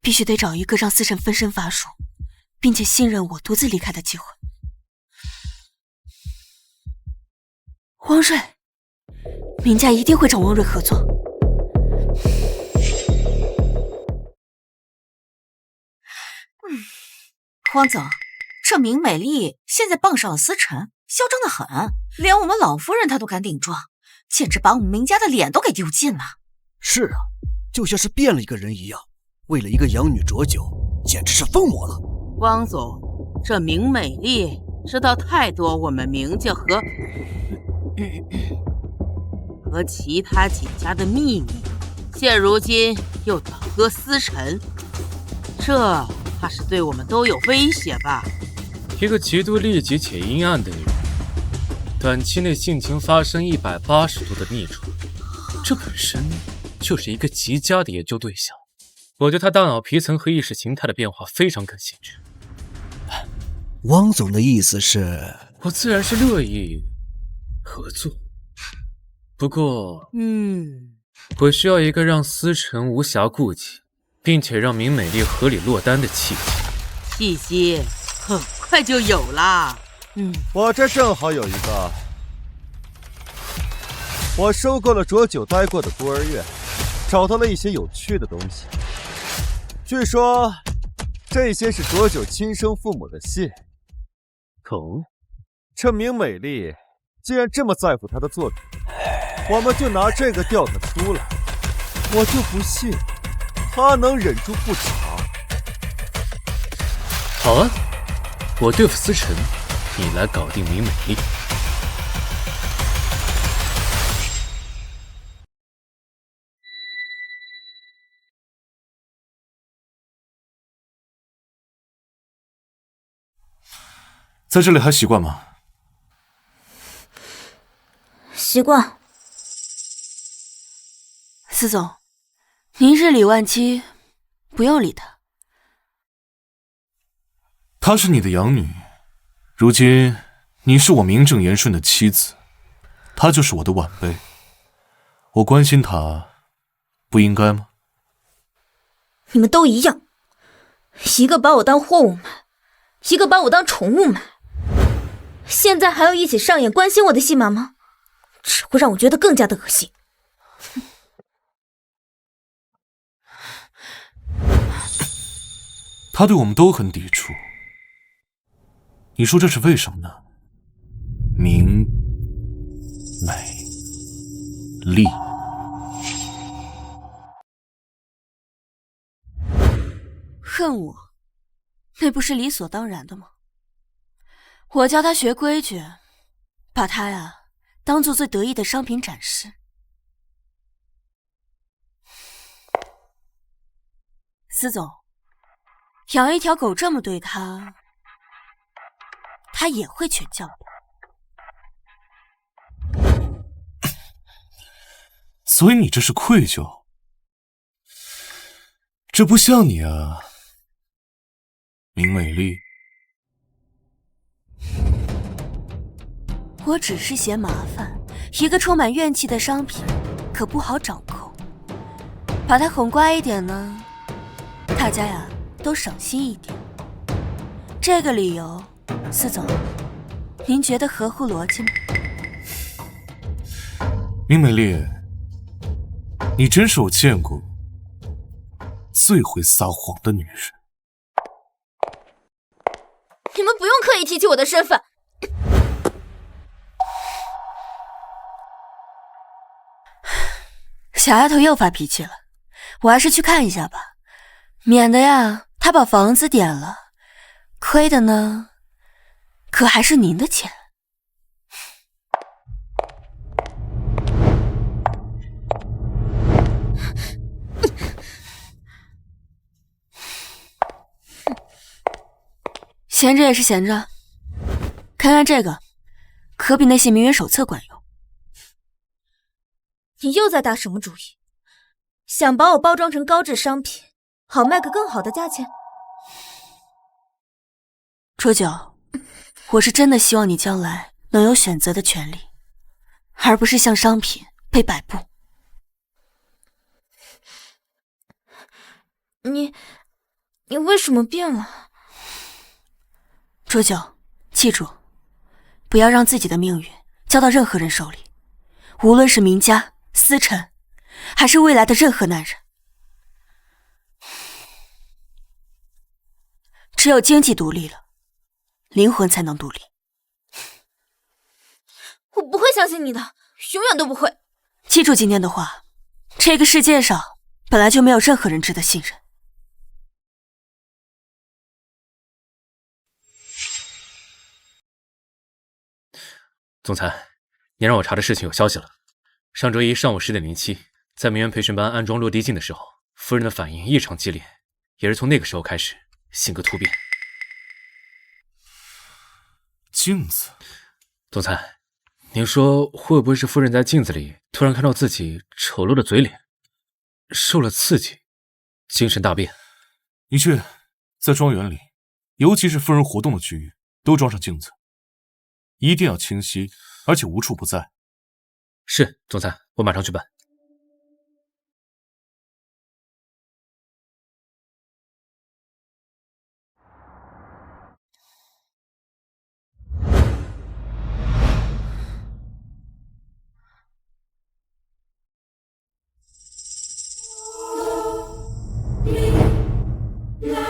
必须得找一个让思辰分身乏术，并且信任我独自离开的机会。汪瑞，明家一定会找汪瑞合作。汪总，这明美丽现在傍上了思辰，嚣张得很，连我们老夫人她都敢顶撞，简直把我们明家的脸都给丢尽了。是啊，就像是变了一个人一样，为了一个养女浊酒，简直是疯魔了。汪总，这明美丽知道太多我们明家和其他几家的秘密，现如今又倒戈思辰，这怕是对我们都有威胁吧？一个极度利己且阴暗的女人，短期内性情发生180度的逆转，这本身就是一个极佳的研究对象。我对她大脑皮层和意识形态的变化非常感兴趣。汪总的意思是？我自然是乐意合作，不过，我需要一个让思辰无暇顾及，并且让明美丽合理落单的契机。契机很快就有啦。我这正好有一个。我收购了浊酒待过的孤儿院，找到了一些有趣的东西。据说这些是浊酒亲生父母的信。这明美丽既然这么在乎他的作品，我们就拿这个调他出来。我就不信他能忍住不查。好啊，我对付思辰，你来搞定明美丽。在这里还习惯吗？习惯。司总，您日理万机，不用理他。她是你的养女，如今你是我名正言顺的妻子，她就是我的晚辈，我关心她，不应该吗？你们都一样，一个把我当货物买，一个把我当宠物买，现在还要一起上演关心我的戏码吗？只会让我觉得更加的恶心。他对我们都很抵触，你说这是为什么呢？明美丽，恨我，那不是理所当然的吗？我教他学规矩，把他呀当做最得意的商品展示。司总，养一条狗这么对他，他也会犬叫的。所以你这是愧疚？这不像你啊，明美丽。我只是嫌麻烦，一个充满怨气的商品可不好掌控，把它哄乖一点呢，大家呀都省心一点。这个理由，司总，您觉得合乎逻辑吗？明美丽，你真是我见过最会撒谎的女人。你们不用刻意提起我的身份。小丫头又发脾气了，我还是去看一下吧，免得呀她把房子点了，亏的呢可还是您的钱。闲着也是闲着，看看这个，可比那些名媛手册管用。你又在打什么主意？想把我包装成高质商品，好卖个更好的价钱？楚九，我是真的希望你将来能有选择的权利，而不是像商品被摆布。你为什么变了？楚九，记住，不要让自己的命运交到任何人手里，无论是名家、司晨，还是未来的任何男人。只有经济独立了，灵魂才能独立。我不会相信你的，永远都不会。记住今天的话，这个世界上本来就没有任何人值得信任。总裁，您让我查的事情有消息了。上周一上午10点07，在名媛培训班安装落地镜的时候，夫人的反应异常激烈，也是从那个时候开始性格突变。镜子，总裁，您说会不会是夫人在镜子里突然看到自己丑陋的嘴脸，受了刺激，精神大变？你去在庄园里，尤其是夫人活动的区域，都装上镜子，一定要清晰，而且无处不在。是，总裁，我马上去办。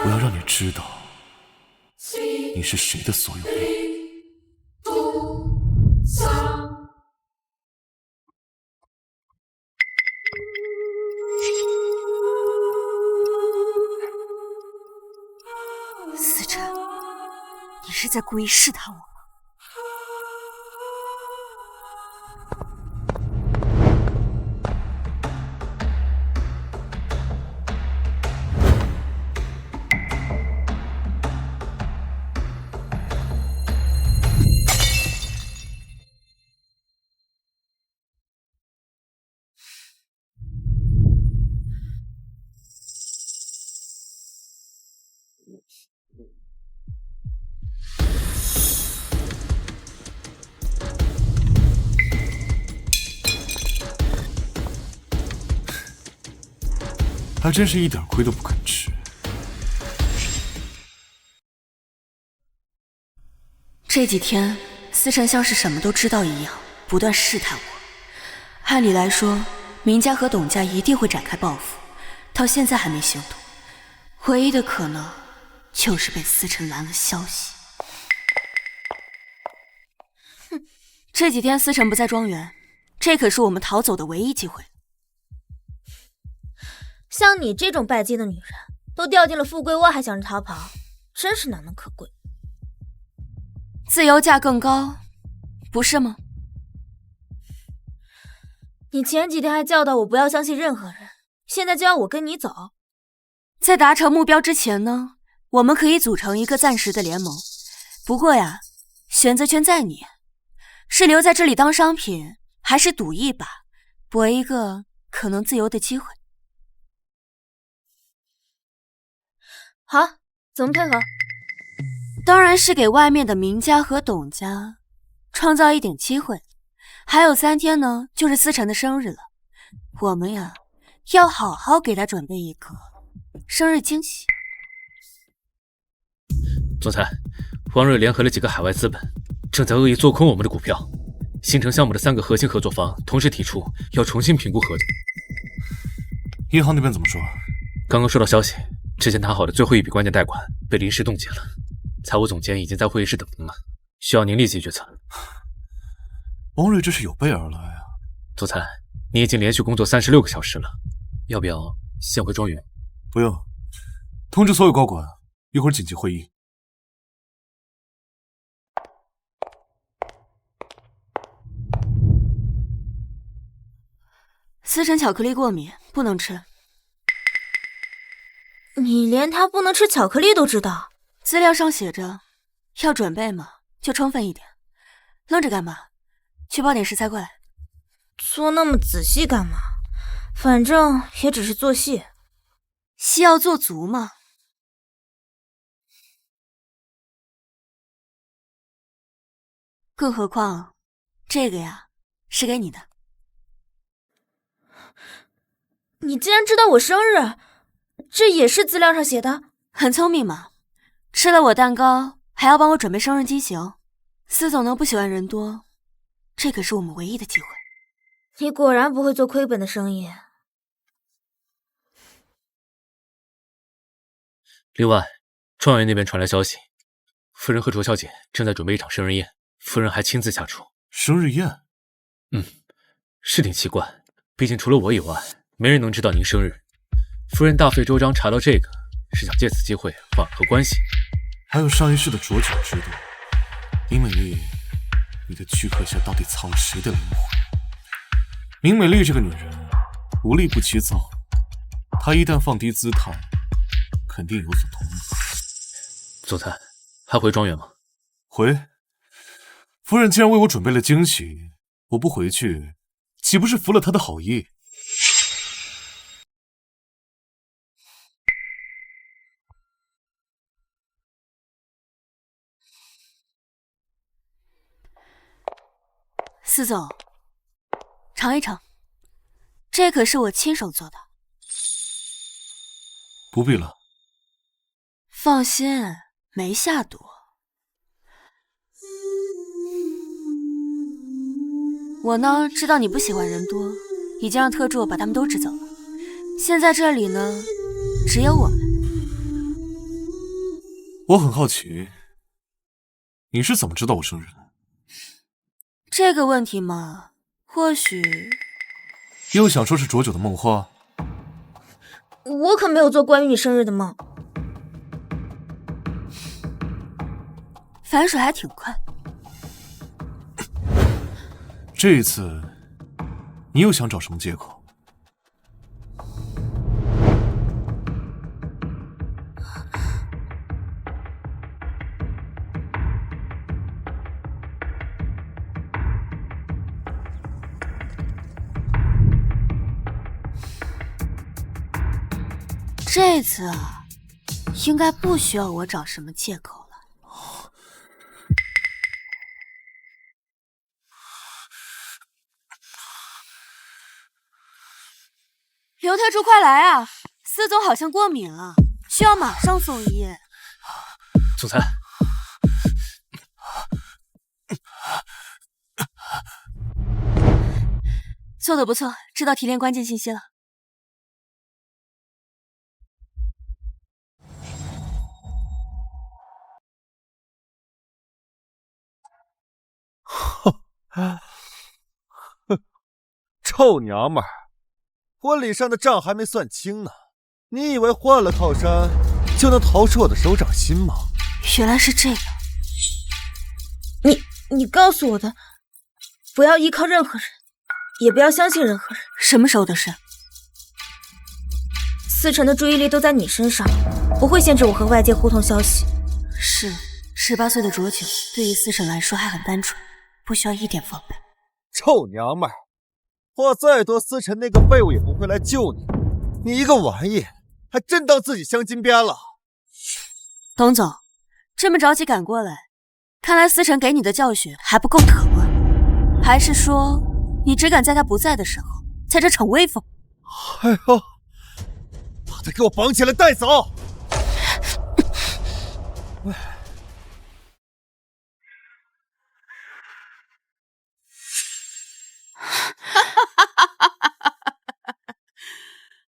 我要让你知道，你是谁的所有物。思辰，你是在故意试探我吗？还真是一点亏都不肯吃。这几天，思辰像是什么都知道一样，不断试探我。按理来说，明家和董家一定会展开报复，到现在还没行动，唯一的可能就是被思辰拦了消息。哼，这几天思辰不在庄园，这可是我们逃走的唯一机会。像你这种拜金的女人，都掉进了富贵窝还想着逃跑，真是难能可贵。自由价更高，不是吗？你前几天还教导我不要相信任何人，现在就要我跟你走。在达成目标之前呢，我们可以组成一个暂时的联盟。不过呀，选择权在你，是留在这里当商品，还是赌一把，搏一个可能自由的机会？好，怎么配合？当然是给外面的明家和董家创造一点机会。还有3天呢，就是思辰的生日了，我们呀要好好给他准备一个生日惊喜。总裁，王瑞联合了几个海外资本，正在恶意做空我们的股票。新城项目的3个核心合作方同时提出要重新评估合作。银行那边怎么说？刚刚收到消息，之前谈好的最后一笔关键贷款被临时冻结了。财务总监已经在会议室等您了，需要您立即决策。王瑞这是有备而来啊！总裁，你已经连续工作36个小时了，要不要先回庄园？不用，通知所有高管，一会儿紧急会议。思辰巧克力过敏，不能吃。你连他不能吃巧克力都知道？资料上写着，要准备嘛，就充分一点。愣着干嘛？去抱点食材过来。做那么仔细干嘛？反正也只是做戏。戏要做足嘛。更何况，这个呀，是给你的。你竟然知道我生日，这也是资料上写的？很聪明嘛，吃了我蛋糕还要帮我准备生日惊喜哦。司总能不喜欢人多，这可是我们唯一的机会。你果然不会做亏本的生意。另外，状元那边传来消息，夫人和卓小姐正在准备一场生日宴，夫人还亲自下厨。生日宴？是挺奇怪，毕竟除了我以外，没人能知道您生日。夫人大费周章查到这个，是想借此机会缓和关系。还有上一世的浊酒之毒，林美丽，你的躯壳下到底藏了谁的灵魂？林美丽这个女人无利不起早，她一旦放低姿态，肯定有所图谋。总裁，还回庄园吗？回。夫人既然为我准备了惊喜，我不回去，岂不是服了她的好意？司总，尝一尝，这可是我亲手做的。不必了。放心，没下毒。我呢，知道你不喜欢人多，已经让特助把他们都支走了。现在这里呢，只有我们。我很好奇，你是怎么知道我生日的？这个问题嘛，或许又想说是浊酒的梦话？我可没有做关于你生日的梦。反水还挺快。这一次，你又想找什么借口？这次啊，应该不需要我找什么借口了。刘特助，快来啊！司总好像过敏了，需要马上送医。总裁，做得不错，知道提炼关键信息了。臭娘们儿，婚礼上的账还没算清呢，你以为换了靠山就能逃出我的手掌心吗？原来是这样。你告诉我的，不要依靠任何人，也不要相信任何人。什么时候的事？思辰的注意力都在你身上，不会限制我和外界互通消息。是，18岁的浊酒对于思辰来说还很单纯，不需要一点防备。臭娘们儿，话再多，思辰那个废物也不会来救你。你一个玩意，还真当自己镶金边了？董总，这么着急赶过来，看来思辰给你的教训还不够疼啊。还是说，你只敢在他不在的时候在这逞威风？哎呦，把他给我绑起来带走！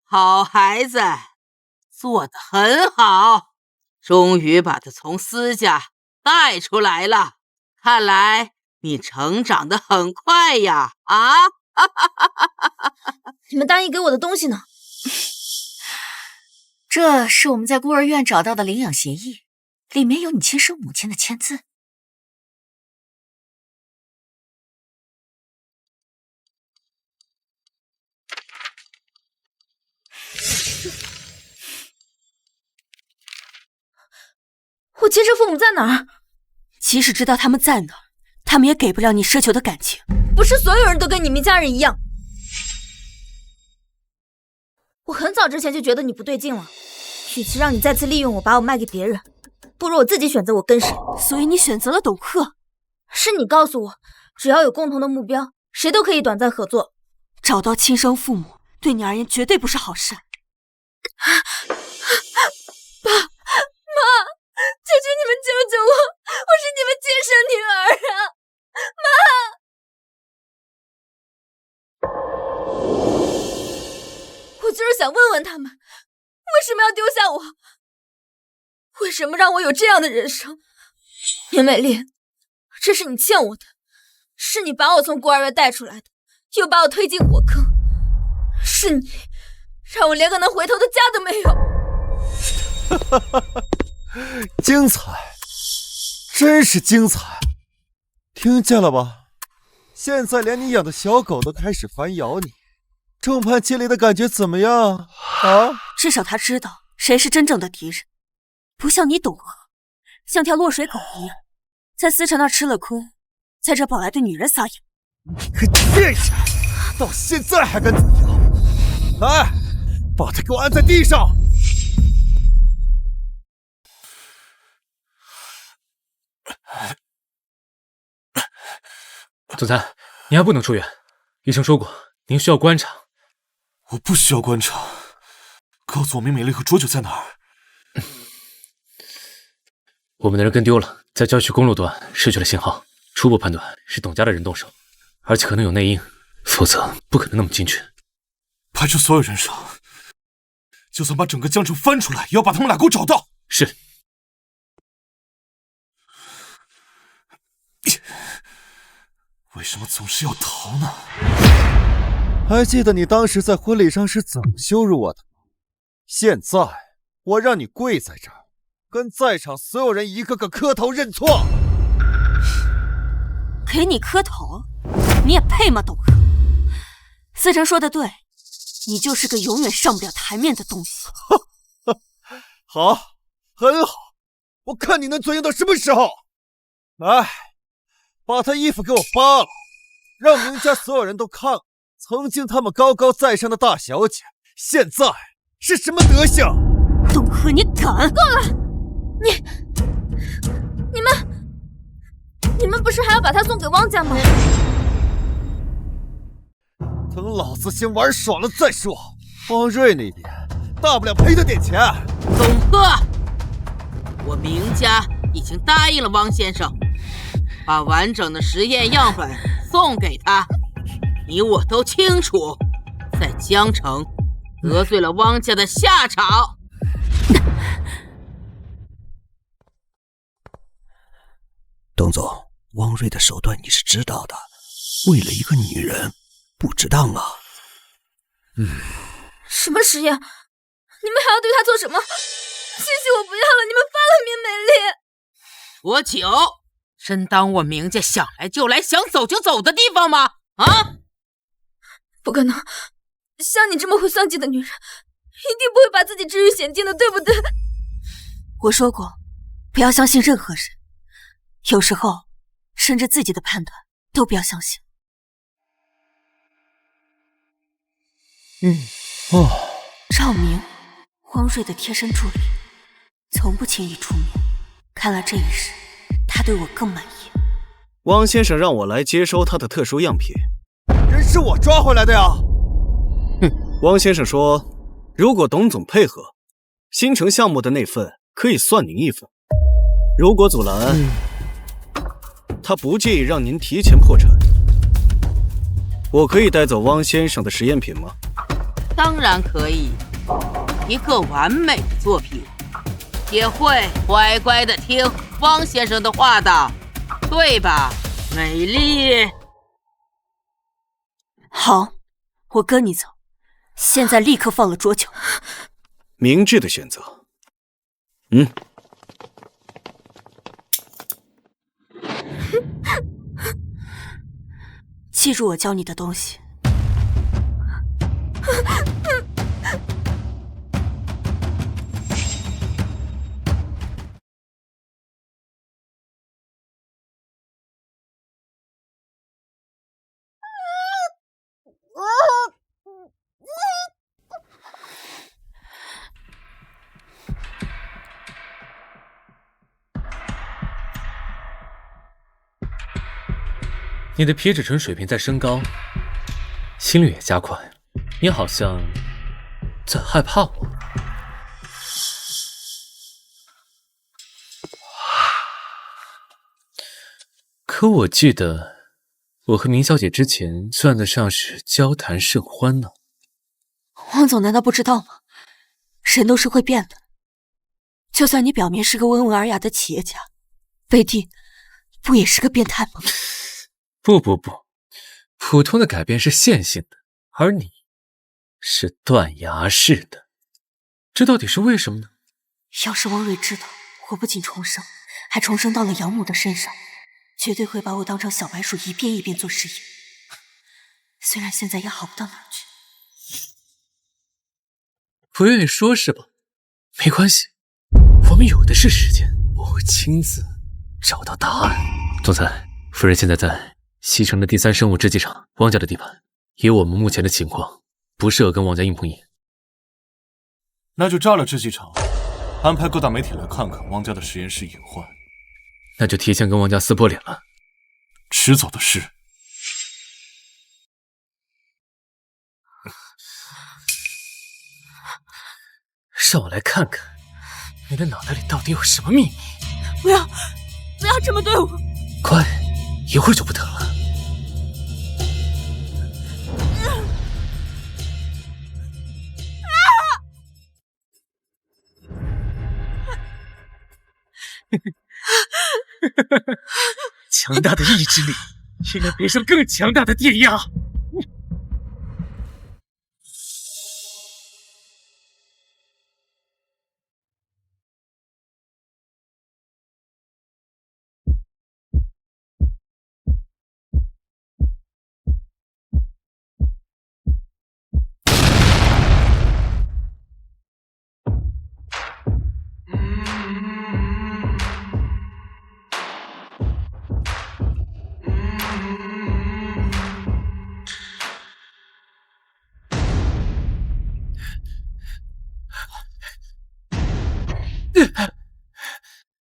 好孩子，做得很好，终于把他从私家带出来了。看来你成长得很快呀！啊！你们答应给我的东西呢？这是我们在孤儿院找到的领养协议，里面有你亲生母亲的签字。我亲生父母在哪儿？即使知道他们在哪儿，他们也给不了你奢求的感情。不是所有人都跟你们家人一样。我很早之前就觉得你不对劲了，与其让你再次利用我，把我卖给别人，不如我自己选择我跟谁。所以你选择了董贺。是你告诉我，只要有共同的目标，谁都可以短暂合作。找到亲生父母，对你而言绝对不是好事。爸妈，求求你们救救我！我是你们亲生女儿啊！妈，我就是想问问他们，为什么要丢下我？为什么让我有这样的人生？严美丽，这是你欠我的，是你把我从孤儿院带出来的，又把我推进火坑，是你让我连个能回头的家都没有。精彩，真是精彩！听见了吧？现在连你养的小狗都开始反咬你，众叛亲离的感觉怎么样啊？至少他知道谁是真正的敌人，不像你董贺，像条落水狗一样，在思辰那儿吃了亏，在这跑来对女人撒野。你个贱人，到现在还敢怎么样？来，把他给我按在地上！总裁，您还不能出院，医生说过您需要观察。我不需要观察，告诉我明美丽和卓九在哪儿。我们的人跟丢了，在郊区公路段失去了信号，初步判断是董家的人动手，而且可能有内应，否则不可能那么精确。派出所有人手，就算把整个江城翻出来，也要把他们俩给我找到。是。为什么总是要逃呢？还记得你当时在婚礼上是怎么羞辱我的？现在我让你跪在这儿，跟在场所有人一个个磕头认错。给你磕头？你也配吗，董贺？思辰说的对，你就是个永远上不了台面的东西。好，很好，我看你能嘴硬到什么时候？来，把他衣服给我扒了，让明家所有人都看曾经他们高高在上的大小姐现在是什么德行。董贺，你敢？够了！你们不是还要把他送给汪家吗？等老子先玩爽了再说。汪瑞那边大不了赔他点钱。董贺，我明家已经答应了汪先生，把完整的实验样本送给他。你我都清楚，在江城得罪了汪家的下场。董总，汪瑞的手段你是知道的，为了一个女人，不值当啊。什么实验？你们还要对他做什么？谢谢，我不要了，你们发了明美丽。卓九，真当我明家想来就来，想走就走的地方吗？啊！不可能，像你这么会算计的女人，一定不会把自己置于险境的，对不对？我说过，不要相信任何人，有时候甚至自己的判断都不要相信。赵明，汪瑞的贴身助理，从不轻易出面，看来这一世他对我更满意。汪先生让我来接收他的特殊样品，人是我抓回来的呀。汪先生说如果董总配合，新城项目的那份可以算您一份。如果阻拦，他不介意让您提前破产。我可以带走汪先生的实验品吗？当然可以，一个完美的作品，也会乖乖的听汪先生的话的，对吧，美丽？好，我跟你走，现在立刻放了浊酒。明智的选择。记住我教你的东西。你的皮质醇水平在升高，心率也加快，你好像在害怕我。可我记得，我和明小姐之前算得上是交谈甚欢呢。汪总难道不知道吗？人都是会变的，就算你表面是个温文尔雅的企业家，背地不也是个变态吗？不，普通的改变是线性的，而你是断崖式的。这到底是为什么呢？要是汪瑞知道我不仅重生，还重生到了养母的身上，绝对会把我当成小白鼠，一遍一遍做实验。虽然现在也好不到哪儿去。不愿意说是吧？没关系，我们有的是时间，我会亲自找到答案。总裁，夫人现在在西城的第3生物制剂厂，汪家的地盘。以我们目前的情况，不适合跟汪家硬碰硬。那就炸了制剂厂，安排各大媒体来看看汪家的实验室隐患。那就提前跟汪家撕破脸了，迟早的事。让我来看看，你的脑袋里到底有什么秘密。不要这么对我！快，一会儿就不得了。强大的意志力，也能背上更强大的电压。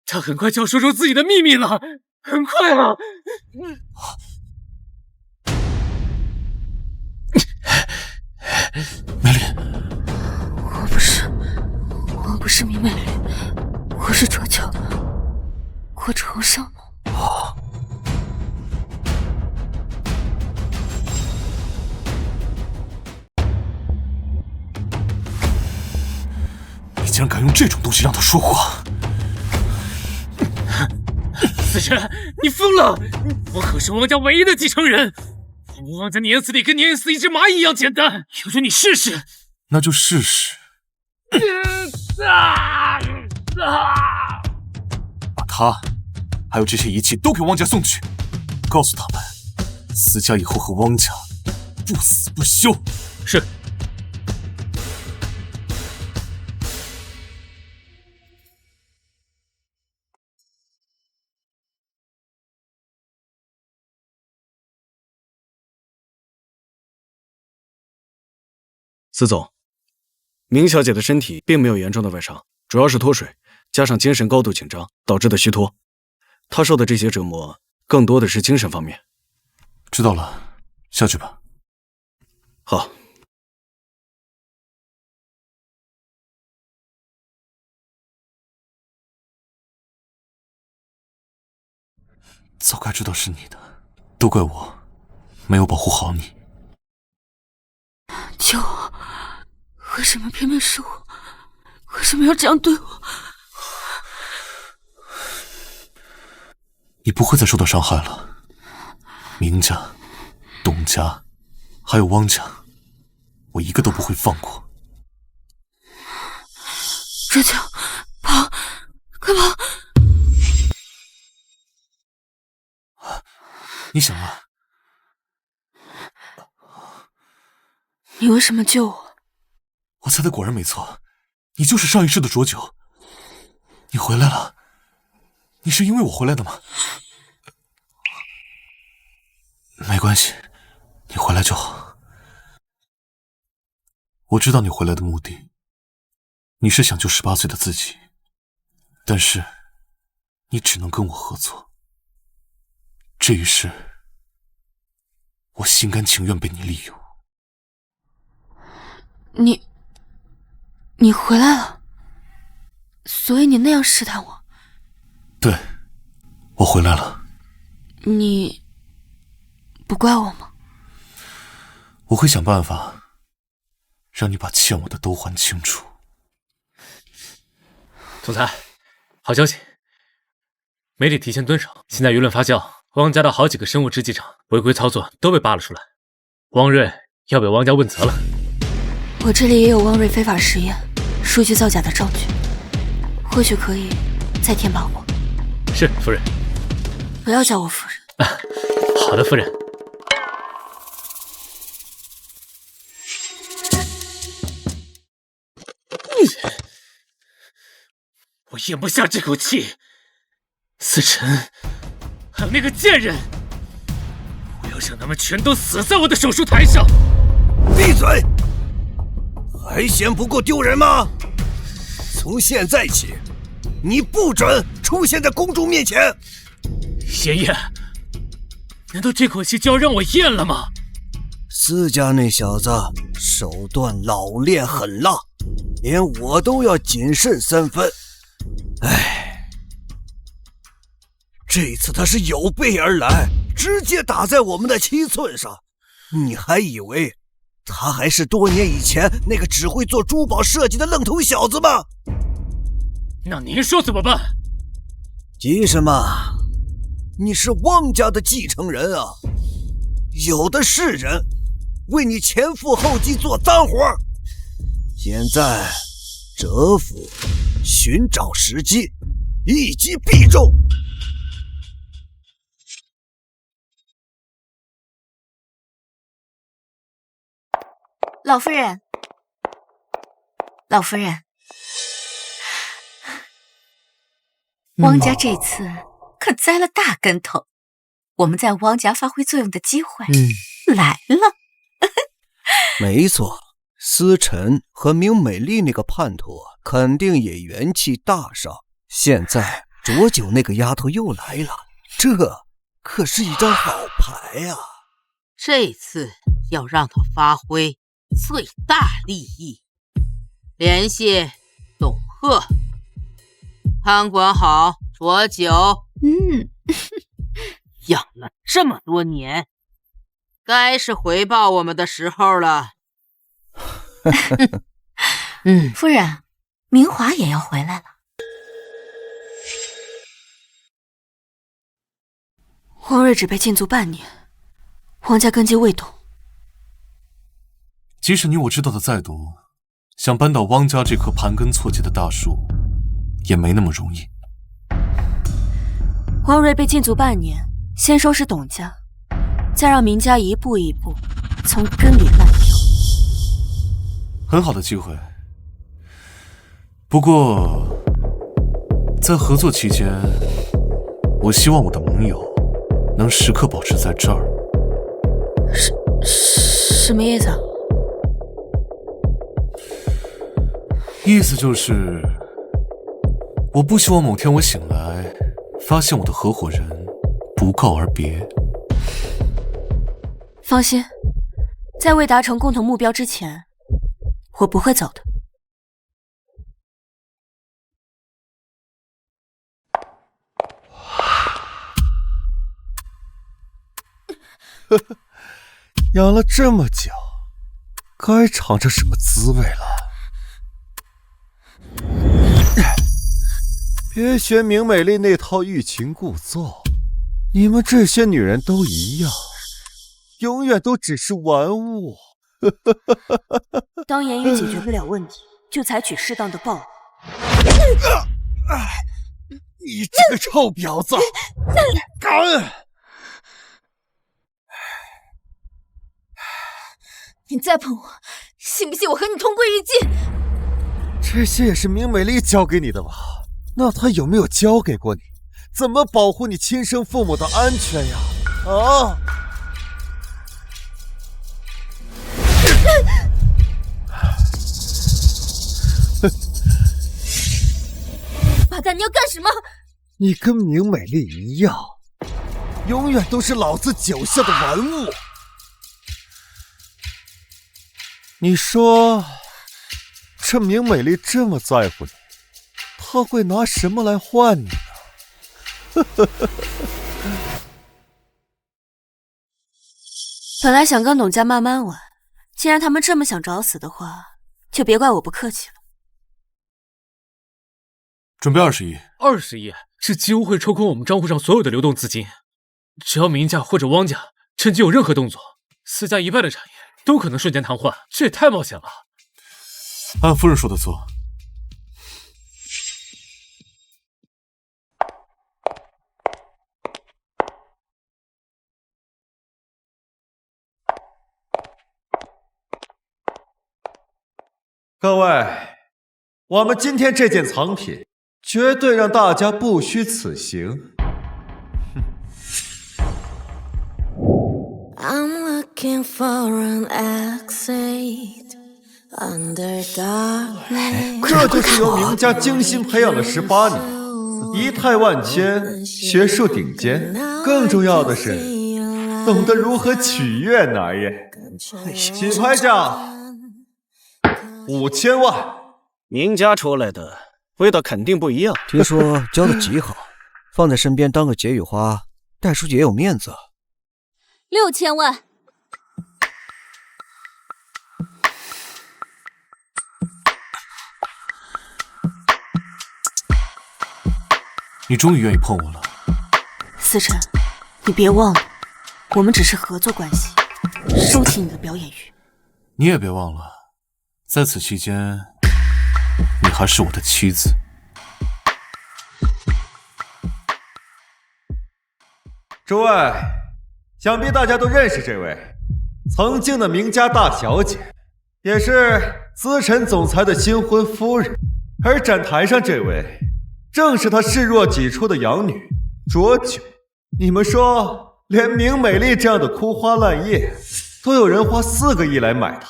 他很快就要说出自己的秘密了，很快啊！美丽，我不是明美丽，我是浊酒，我重生了。你竟然敢用这种东西让他说话！思辰，你疯了！我可是汪家唯一的继承人，我们汪家碾死你跟碾死一只蚂蚁一样简单，有种你试试。那就试试。把他还有这些仪器都给汪家送去，告诉他们，思佳以后和汪家不死不休。是。司总，明小姐的身体并没有严重的外伤，主要是脱水加上精神高度紧张导致的虚脱。她受的这些折磨更多的是精神方面。知道了，下去吧。好。早该知道是你的，都怪我没有保护好你。救我！为什么偏偏是我？为什么要这样对我？你不会再受到伤害了。明家、董家，还有汪家，我一个都不会放过。热江，跑！快跑！你醒了？你为什么救我？我猜的果然没错，你就是上一世的浊酒。你回来了，你是因为我回来的吗？没关系，你回来就好。我知道你回来的目的，你是想救18岁的自己，但是你只能跟我合作。这一世，我心甘情愿被你利用。你回来了，所以你那样试探我。对，我回来了。你不怪我吗？我会想办法让你把欠我的都还清楚。总裁，好消息，媒体提前蹲守，现在舆论发酵，汪家的好几个生物制剂厂违规操作都被扒了出来，汪瑞要被汪家问责了。我这里也有汪瑞非法实验、数据造假的证据，或许可以再添把火。是，夫人。不要叫我夫人。好的，夫人。我咽不下这口气。思辰，还有那个贱人，我要让他们全都死在我的手术台上！闭嘴！还嫌不够丢人吗？从现在起，你不准出现在公主面前。爷爷，难道这口气就要让我咽了吗？思家那小子手段老练狠辣，连我都要谨慎3分。唉，这次他是有备而来，直接打在我们的7寸上。你还以为他还是多年以前那个只会做珠宝设计的愣头小子吗？那您说怎么办？急什么？你是汪家的继承人啊，有的是人为你前赴后继做脏活。现在蛰伏，寻找时机，一击必中。老夫人，老夫人，汪家这次可栽了大跟头，我们在汪家发挥作用的机会来了。没错，思辰和明美丽那个叛徒肯定也元气大伤。现在浊酒那个丫头又来了，这可是一张好牌啊！这次要让她发挥最大利益。联系董贺，看管好浊酒。养了这么多年，该是回报我们的时候了。夫人，明华也要回来了。汪瑞只被禁足半年，汪家根基未动。即使你我知道的再多，想扳倒汪家这棵盘根错节的大树，也没那么容易。汪瑞被禁足半年，先收拾董家，再让明家一步一步从根里烂掉。很好的机会。不过，在合作期间，我希望我的盟友能时刻保持在这儿。什么意思啊？意思就是，我不希望某天我醒来，发现我的合伙人不告而别。放心，在未达成共同目标之前，我不会走的。养了这么久，该尝尝什么滋味了。别学明美丽那套欲擒故纵，你们这些女人都一样，永远都只是玩物。当言语解决不了问题，就采取适当的暴力。你这个臭婊子，敢！你再碰我，信不信我和你同归于尽？这些也是明美丽教给你的吧？那她有没有教给过你怎么保护你亲生父母的安全呀？啊！八蛋，你要干什么？你跟明美丽一样，永远都是老子脚下的玩物。你说，这明美丽这么在乎你，她会拿什么来换你呢？本来想跟董家慢慢玩，既然他们这么想找死的话，就别怪我不客气了。准备20亿，20亿，这几乎会抽空我们账户上所有的流动资金。只要明家或者汪家趁机有任何动作，私家一半的产业都可能瞬间瘫痪，这也太冒险了。按夫人说的做。各位，我们今天这件藏品绝对让大家不虚此行。I'm looking for an exit under darkness。这就是由明家精心培养了18年，仪态万千，学术顶尖，更重要的是懂得如何取悦男人。起拍价5000万。明家出来的味道肯定不一样。听说教的极好，放在身边当个解语花，戴书姐也有面子。6000万。你终于愿意碰我了，思辰，你别忘了，我们只是合作关系，收起你的表演欲。你也别忘了，在此期间，你还是我的妻子。诸位，想必大家都认识这位曾经的明家大小姐，也是思辰总裁的新婚夫人。而展台上这位，正是他视若己出的养女卓九。你们说，连明美丽这样的枯花烂叶，都有人花4个亿来买她，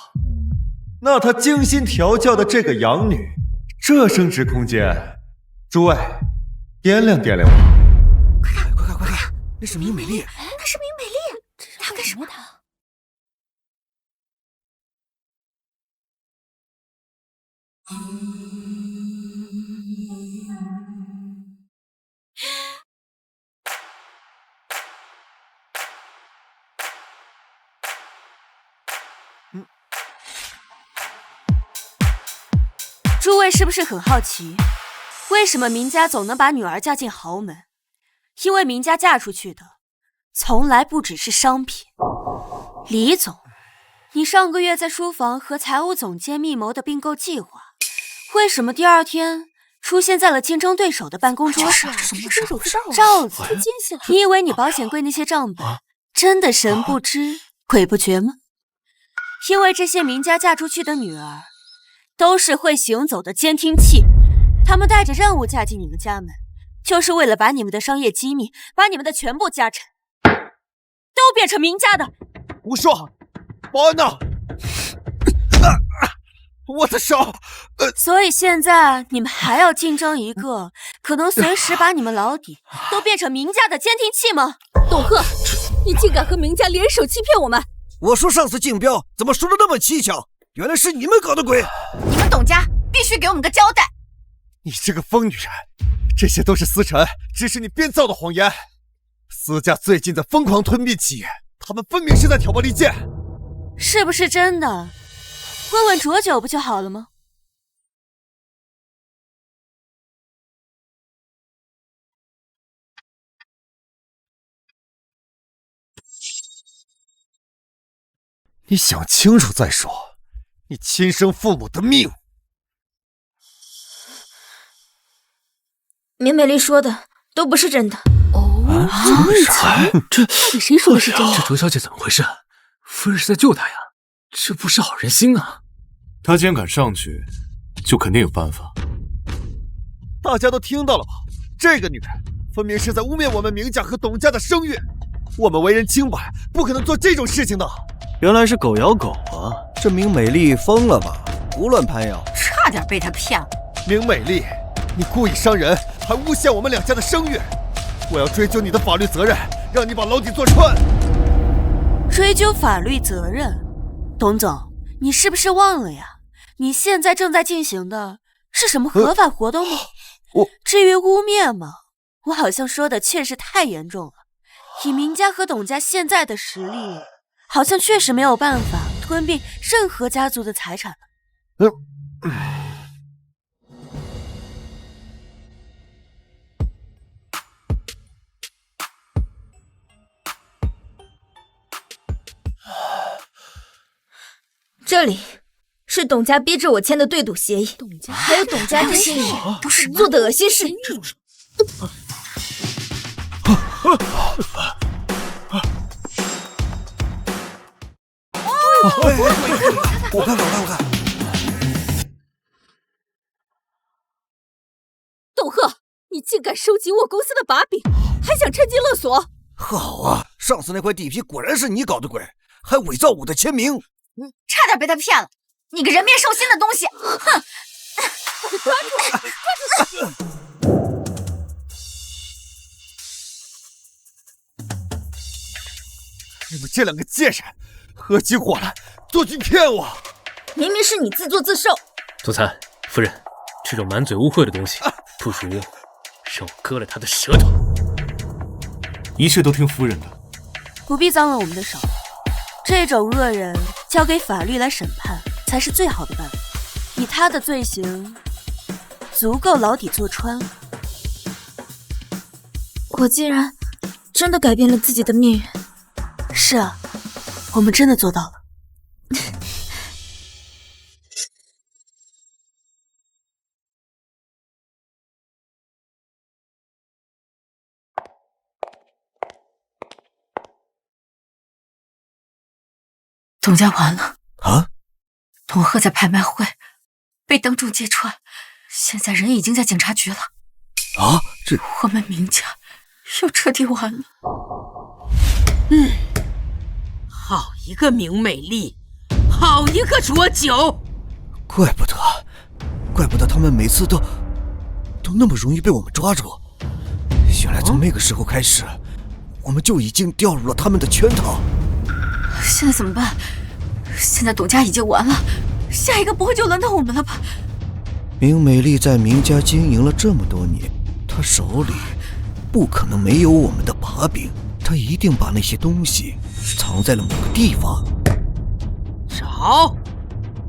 那她精心调教的这个养女，这升值空间，诸位掂量掂量吧。快看，那是明美丽。那是明美丽，她干什么？诸位是不是很好奇，为什么明家总能把女儿嫁进豪门？因为明家嫁出去的从来不只是商品。李总，你上个月在书房和财务总监密谋的并购计划，为什么第2天出现在了竞争对手的办公桌上？赵子，你以为你保险柜那些账本真的神不知鬼不觉吗？因为这些明家嫁出去的女儿都是会行走的监听器，他们带着任务嫁进你们家门，就是为了把你们的商业机密，把你们的全部家产都变成明家的。无双，保安呢？我的手！所以现在你们还要竞争一个可能随时把你们老底都变成明家的监听器吗？董贺，你竟敢和明家联手欺骗我们！我说上次竞标怎么输得那么蹊跷？原来是你们搞的鬼！你们董家必须给我们个交代！你这个疯女人，这些都是思辰指使你编造的谎言。思家最近在疯狂吞并企业，他们分明是在挑拨离间。是不是真的？问问浊酒不就好了吗？你想清楚再说，你亲生父母的命。明美丽说的都不是真的。这么回事？这到底谁说的是真的？这卓小姐怎么回事？夫人是在救她呀，这不是好人心啊！她既然敢上去，就肯定有办法。大家都听到了吧？这个女人分明是在污蔑我们明家和董家的声誉。我们为人清白，不可能做这种事情的。原来是狗咬狗啊！这明美丽疯了吧？胡乱攀咬，差点被他骗了。明美丽，你故意伤人，还诬陷我们两家的声誉，我要追究你的法律责任，让你把牢底坐穿。追究法律责任？董总，你是不是忘了呀？你现在正在进行的是什么合法活动吗？至于污蔑嘛，我好像说的确实太严重了。以明家和董家现在的实力，好像确实没有办法吞并任何家族的财产了。这里是董家逼着我签的对赌协议，还有董家的心里做的恶心事。我看。董鹤，你竟敢收集我公司的把柄，还想趁机勒索！好啊，上次那块地皮果然是你搞的鬼，还伪造我的签名。差点被他骗了！你个人面兽心的东西！哼！抓住！你们这两个贱人，合起伙来做局骗我！明明是你自作自受。总裁夫人，这种满嘴污秽的东西，不如让我割了他的舌头。一切都听夫人的，不必脏了我们的手。这种恶人交给法律来审判才是最好的办法。以他的罪行，足够牢底坐穿。我竟然真的改变了自己的命运。是啊，我们真的做到了。董家完了啊！董鹤在拍卖会被当众揭穿，现在人已经在警察局了。啊，这我们明家又彻底完了。好一个明美丽，好一个浊酒！怪不得他们每次都那么容易被我们抓住。原来从那个时候开始，我们就已经掉入了他们的圈套。现在怎么办？现在董家已经完了，下一个不会就轮到我们了吧？明美丽在明家经营了这么多年，她手里不可能没有我们的把柄，她一定把那些东西藏在了某个地方。找，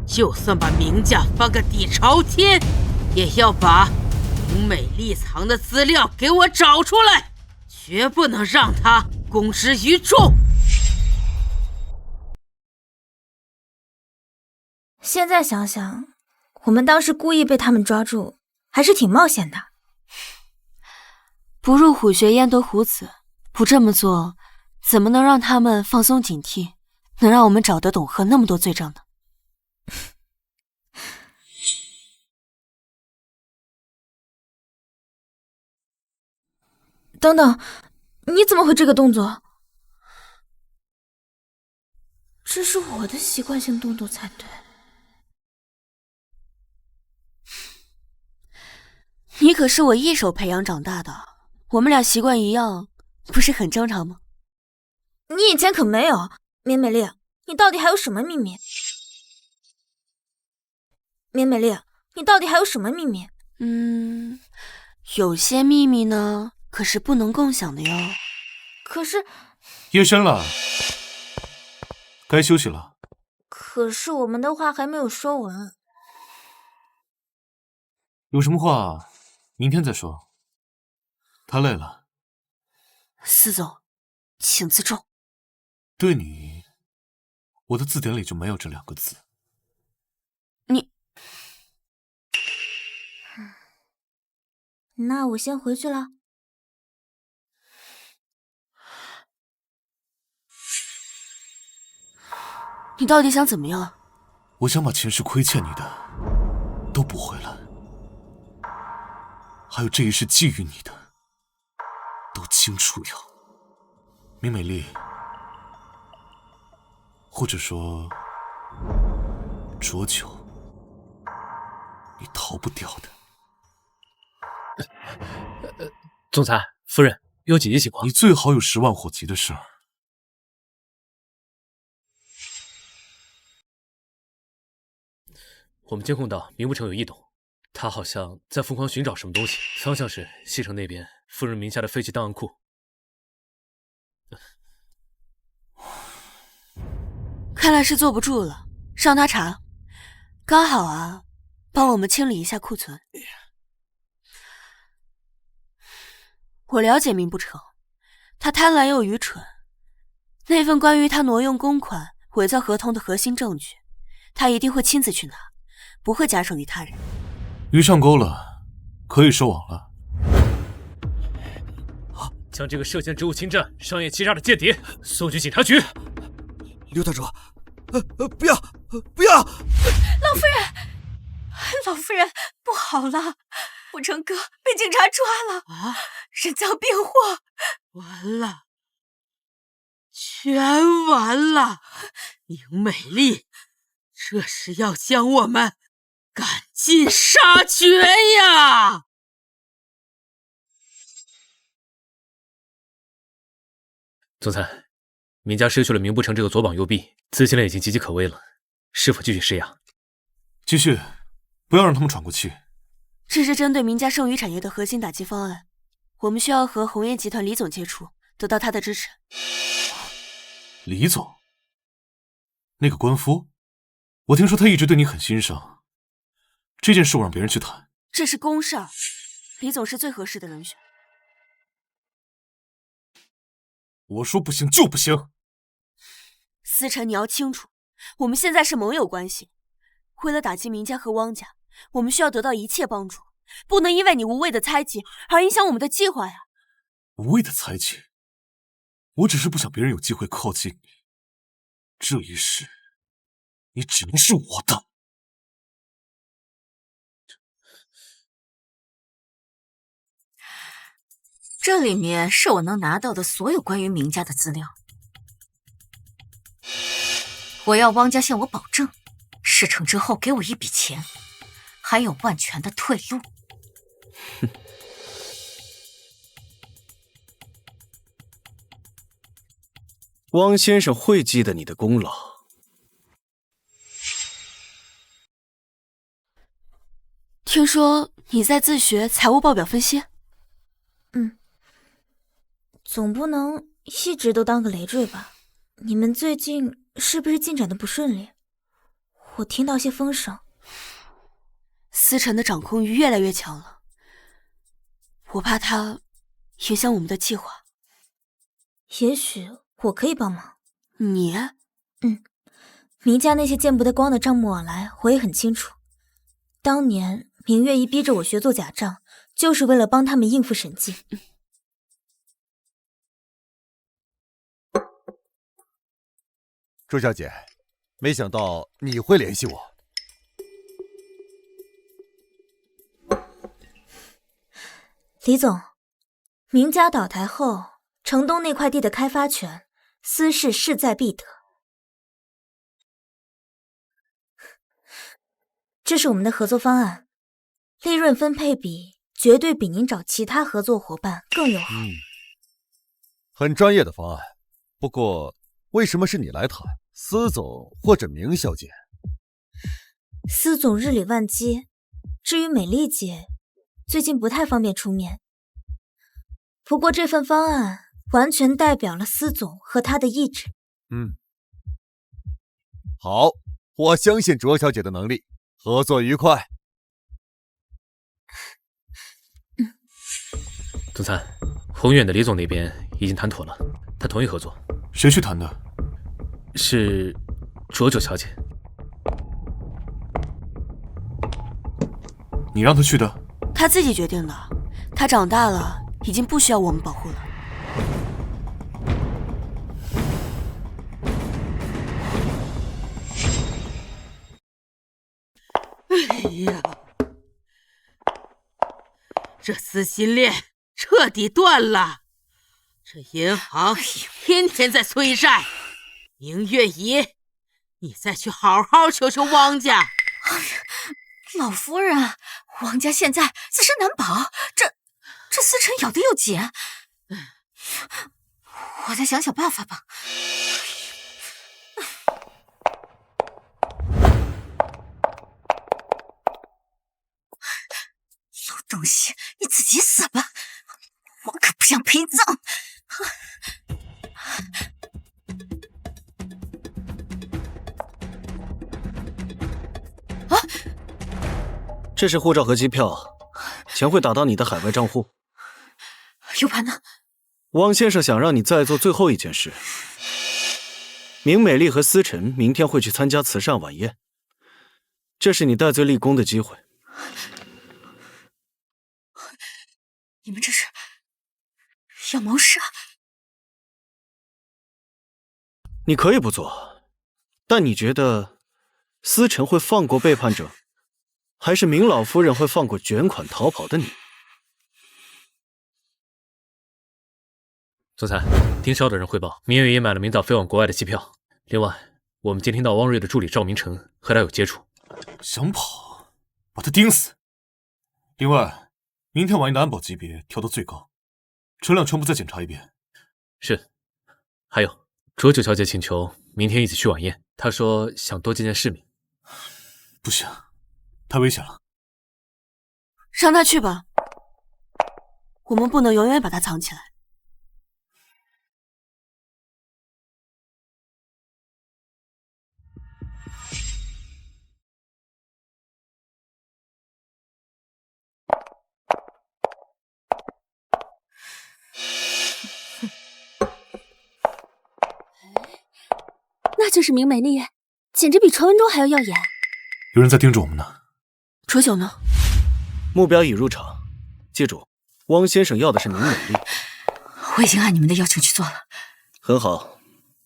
就算把明家翻个底朝天，也要把明美丽藏的资料给我找出来，绝不能让她公之于众。现在想想，我们当时故意被他们抓住，还是挺冒险的。不入虎穴焉得虎子，不这么做，怎么能让他们放松警惕，能让我们找得董鹤那么多罪证呢？等等，你怎么会这个动作？这是我的习惯性动作才对。你可是我一手培养长大的，我们俩习惯一样，不是很正常吗？你以前可没有，明美丽，你到底还有什么秘密？明美丽，你到底还有什么秘密？有些秘密呢，可是不能共享的哟。可是夜深了，该休息了。可是我们的话还没有说完。有什么话明天再说。他累了。司总，请自重。对你，我的字典里就没有这2个字。你，那我先回去了。你到底想怎么样？我想把前世亏欠你的都补回来，还有这一世觊觎你的都清除掉。明美丽，或者说浊酒，你逃不掉的。总裁夫人，有紧急情况。你最好有10万火急的事儿。我们监控到明不城有异动，他好像在疯狂寻找什么东西，方向是西城那边夫人名下的废弃档案库。看来是坐不住了，让他查。刚好啊，帮我们清理一下库存。我了解明不成，他贪婪又愚蠢。那份关于他挪用公款、伪造合同的核心证据，他一定会亲自去拿，不会假手于他人。鱼上钩了，可以收网了。将这个涉嫌职务侵占、商业欺诈的间谍送去警察局。刘大主，不要，不要！老夫人，老夫人，不好了，不成哥被警察抓了啊！人赃并获，完了，全完了！宁美丽，这是要将我们赶尽杀绝呀！总裁，明家失去了明不成这个左膀右臂，资金链已经岌岌可危了，是否继续施压？继续，不要让他们喘过气。这是针对明家剩余产业的核心打击方案，我们需要和鸿雁集团李总接触，得到他的支持。李总，那个官夫，我听说他一直对你很欣赏，这件事我让别人去谈。这是公事儿，李总是最合适的人选。我说不行就不行。思辰，你要清楚，我们现在是盟友关系，为了打击明家和汪家，我们需要得到一切帮助，不能因为你无谓的猜忌而影响我们的计划呀。无谓的猜忌，我只是不想别人有机会靠近你。这一世，你只能是我的。这里面是我能拿到的所有关于明家的资料。我要汪家向我保证，事成之后给我一笔钱，还有万全的退路。汪先生会记得你的功劳。听说你在自学财务报表分析？总不能一直都当个累赘吧？你们最近是不是进展的不顺利？我听到些风声。思辰的掌控欲越来越强了，我怕他影响我们的计划。也许我可以帮忙。你？明家那些见不得光的账目往来，我也很清楚。当年明月一逼着我学做假账，就是为了帮他们应付审计。周小姐，没想到你会联系我。李总，明家倒台后，城东那块地的开发权，司氏势在必得。这是我们的合作方案，利润分配比绝对比您找其他合作伙伴更友好。很专业的方案。不过，为什么是你来谈？司总或者明小姐？司总日理万机，至于美丽姐，最近不太方便出面。不过这份方案完全代表了司总和他的意志。好，我相信卓小姐的能力，合作愉快。总裁，宏远的李总那边已经谈妥了，他同意合作。谁去谈的？是卓九小姐。你让他去的？他自己决定的。他长大了，已经不需要我们保护了。哎呀，这撕心链彻底断了。这银行天天在催债。明月姨，你再去好好求求汪家。哎呀，老夫人，汪家现在自身难保，这思辰咬得又紧，我再想想办法吧。老东西，你自己死吧，我可不想陪葬。这是护照和机票，钱会打到你的海外账户。U盘呢？汪先生想让你再做最后一件事。明美丽和思辰明天会去参加慈善晚宴，这是你戴罪立功的机会。你们这是要谋杀？你可以不做，但你觉得思辰会放过背叛者？还是明老夫人会放过卷款逃跑的你？总裁，听烧的人汇报，明月也买了明早飞往国外的机票。另外，我们监听到汪瑞的助理赵明成和他有接触。想跑，把他盯死。另外，明天晚宴的安保级别调到最高，车辆全部再检查一遍。是。还有，卓九小姐请求明天一起去晚宴，她说想多见见世民。不行。太危险了，让他去吧。我们不能永远把他藏起来。那就是明美丽，简直比传闻中还要耀眼。有人在盯着我们呢。卓九呢？目标已入场，记住，汪先生要的是明美丽。我已经按你们的要求去做了。很好，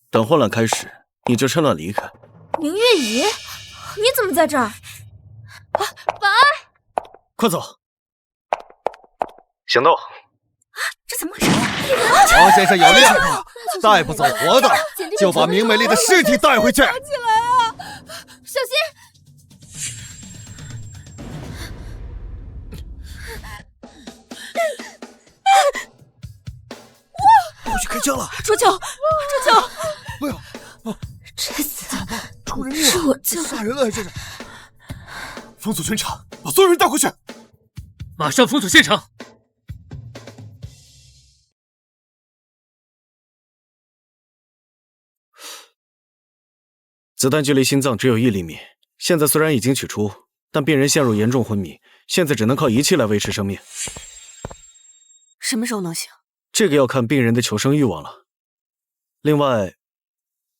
等混乱开始，你就趁乱离开。明月姨，你怎么在这儿？保安，快走！行动！这怎么回事？王先生有令，带不走活的，就把明美丽的尸体带回去。起来啊！小心！我去开枪了！卓九，卓九，不要！这次出人命了！是我救的，杀人了还这是！封锁全场，把所有人带回去！马上封锁现场！子弹距离心脏只有1厘米，现在虽然已经取出，但病人陷入严重昏迷，现在只能靠仪器来维持生命。什么时候能醒？这个要看病人的求生欲望了。另外，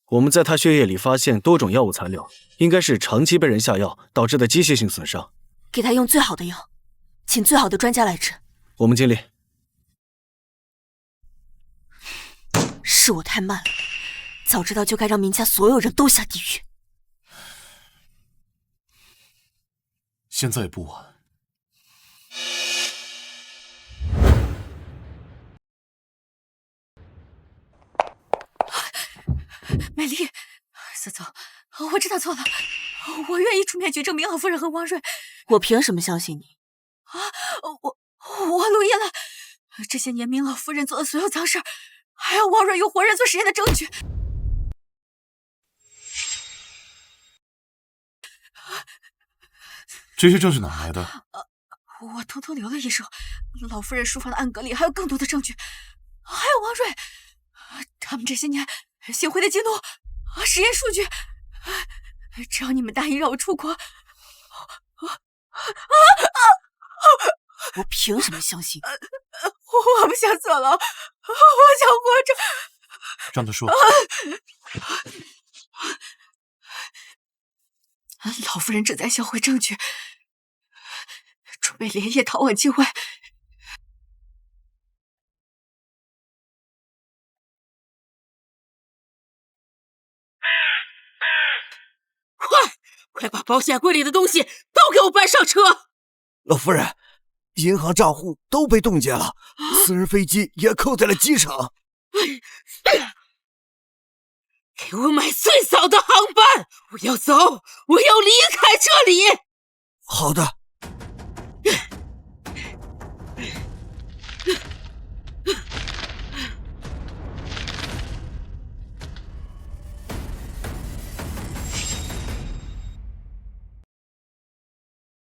我们在他血液里发现多种药物残留，应该是长期被人下药导致的机械性损伤。给他用最好的药，请最好的专家来治。我们尽力。是我太慢了，早知道就该让明家所有人都下地狱。现在也不晚。美丽，思聪，我知道错了，我愿意出面举证明老夫人和汪瑞。我凭什么相信你？啊，我录音了，这些年明老夫人做的所有脏事，还有汪瑞用活人做实验的证据。这些证据哪来的？我偷偷留了一手，老夫人书房的暗格里还有更多的证据，还有汪瑞，他们这些年行贿的记录，实验数据，只要你们答应让我出国，我凭什么相信？我不想走了，我想活着。让他说。老夫人正在销毁证据，准备连夜逃往境外。快把保险柜里的东西都给我搬上车！老夫人，银行账户都被冻结了，私人飞机也扣在了机场。给我买最早的航班！我要走，我要离开这里！好的。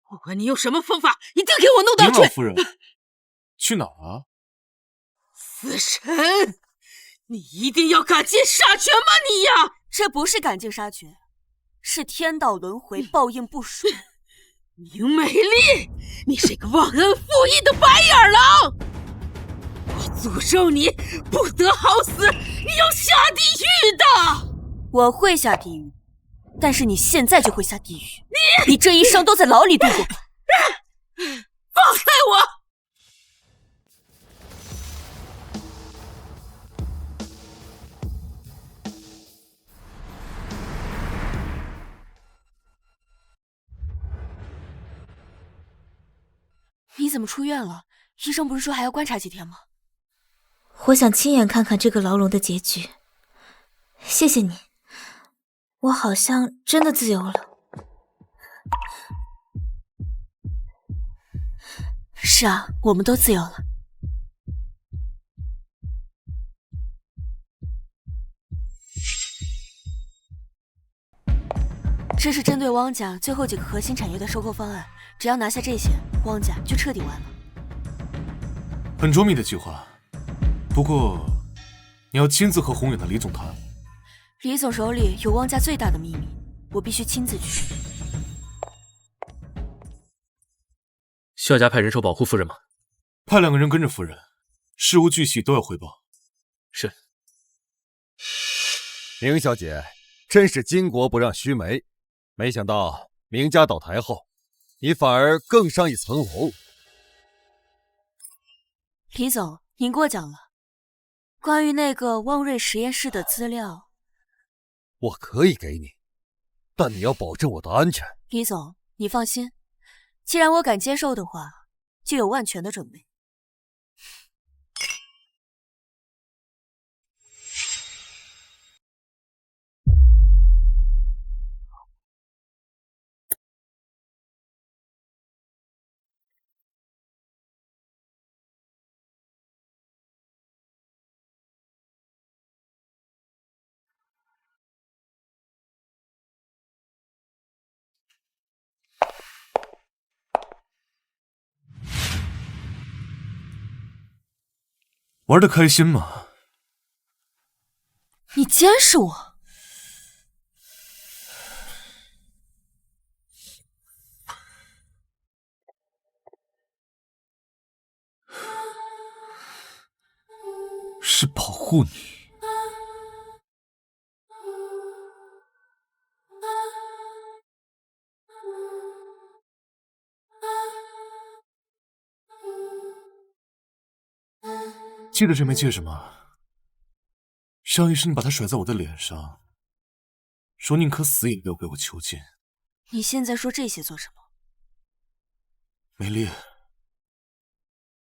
不管你用什么方法，一定给我弄到去！林老夫人，去哪儿啊？死神，你一定要赶尽杀绝吗你呀？这不是赶尽杀绝，是天道轮回，报应不爽。宁美丽，你是个忘恩负义的白眼狼！我诅咒你不得好死，你要下地狱的！我会下地狱，但是你现在就会下地狱。你这一生都在牢里度过。放开我！你怎么出院了？医生不是说还要观察几天吗？我想亲眼看看这个牢笼的结局。谢谢你，我好像真的自由了。是啊，我们都自由了。这是针对汪家最后几个核心产业的收购方案，只要拿下这些，汪家就彻底完了。很周密的计划，不过你要亲自和宏远的李总谈。李总手里有汪家最大的秘密，我必须亲自去。需要加派人手保护夫人吗？派2个人跟着夫人，事无巨细都要汇报。是。明小姐，真是巾帼不让须眉，没想到明家倒台后，你反而更上一层楼。李总，您过奖了。关于那个汪瑞实验室的资料，我可以给你，但你要保证我的安全。李总，你放心，既然我敢接受的话，就有万全的准备。玩得开心吗？你监视我？是保护你。记得这枚戒指吗？上一世你把它甩在我的脸上，说宁可死也不要给我囚禁。你现在说这些做什么？美丽，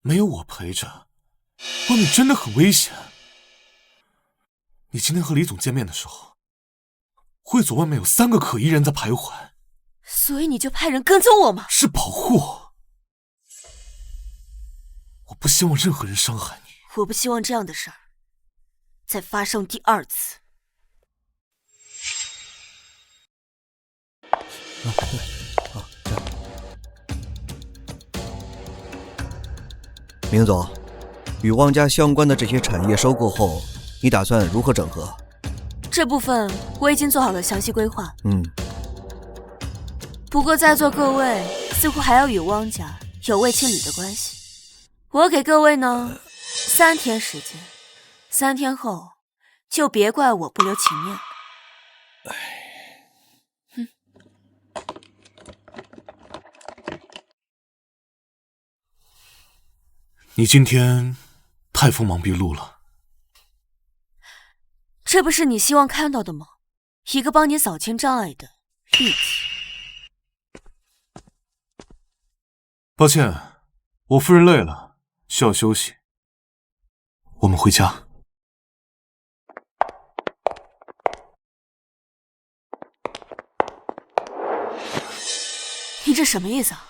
没有我陪着，外面真的很危险。你今天和李总见面的时候，会所外面有3个可疑人在徘徊，所以你就派人跟踪我吗？是保护。我不希望任何人伤害你。我不希望这样的事儿再发生第2次。明总，与汪家相关的这些产业收购后，你打算如何整合？这部分我已经做好了详细规划。不过在座各位似乎还要与汪家有未清理的关系。我给各位呢3天时间，3天后就别怪我不留情面。你今天太锋芒毕露了。这不是你希望看到的吗？一个帮你扫清障碍的利器。抱歉，我夫人累了，需要休息。我们回家。你这什么意思啊？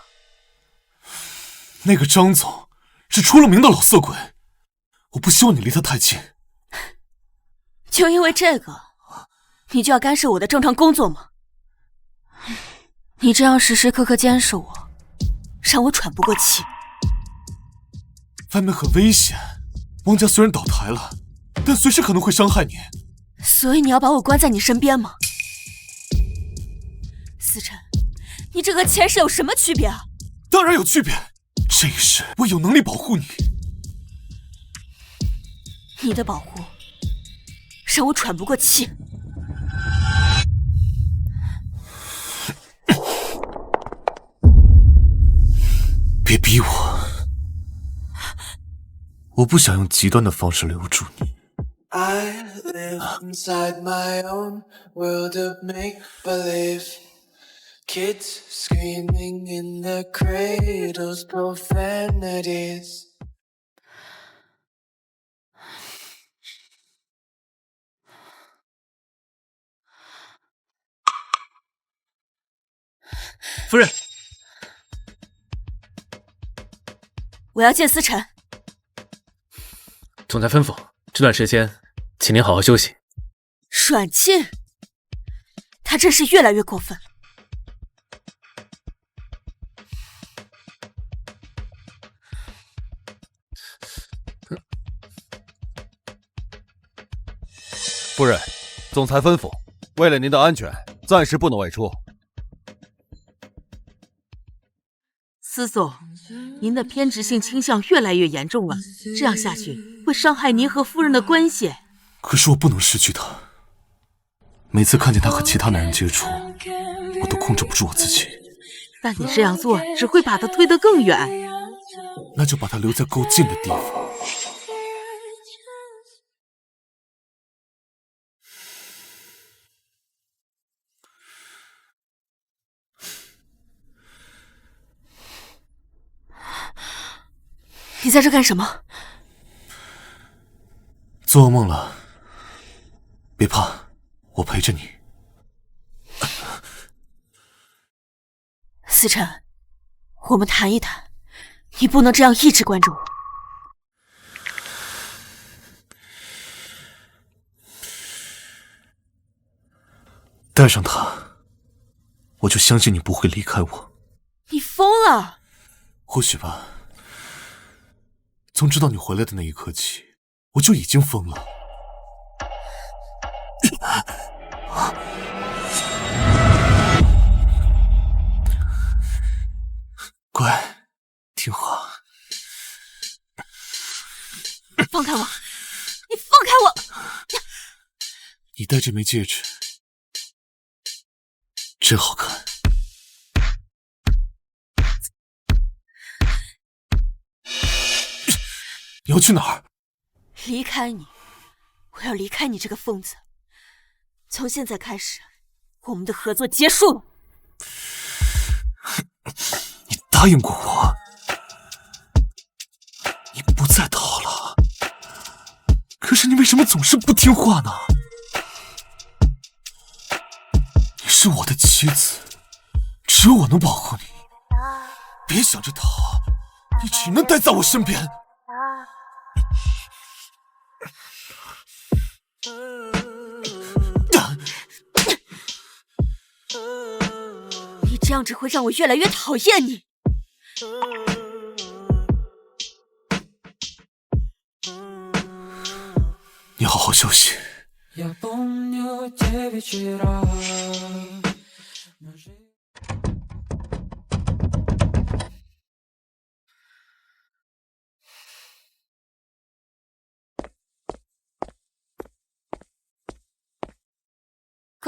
那个张总是出了名的老色鬼，我不希望你离他太近。就因为这个，你就要干涉我的正常工作吗？你这样时时刻刻监视我，让我喘不过气。外面很危险，汪家虽然倒台了，但随时可能会伤害你。所以你要把我关在你身边吗？思辰，你这和前世有什么区别啊？当然有区别，这一世我有能力保护你。你的保护让我喘不过气。别逼我，我不想用极端的方式留住你。I live inside my own world of make-believe. Kids screaming in their cradles, profanities. 夫人，我要见思辰。总裁吩咐，这段时间请您好好休息。软禁？他真是越来越过分。夫人，总裁吩咐，为了您的安全，暂时不能外出。司总，您的偏执性倾向越来越严重了，这样下去会伤害您和夫人的关系。可是我不能失去他。每次看见他和其他男人接触，我都控制不住我自己。但你这样做只会把他推得更远。那就把他留在够近的地方。你在这干什么？做噩梦了？别怕，我陪着你。思辰，我们谈一谈，你不能这样一直关着我。带上他，我就相信你不会离开我。你疯了？或许吧。从知道你回来的那一刻起，我就已经疯了。乖，听话。放开我！你放开我！你戴这枚戒指真好看。你要去哪儿？离开你！我要离开你这个疯子！从现在开始，我们的合作结束了。你答应过我，你不再逃了。可是你为什么总是不听话呢？你是我的妻子，只有我能保护你。别想着逃，你只能待在我身边。你这样只会让我越来越讨厌你。你好好休息。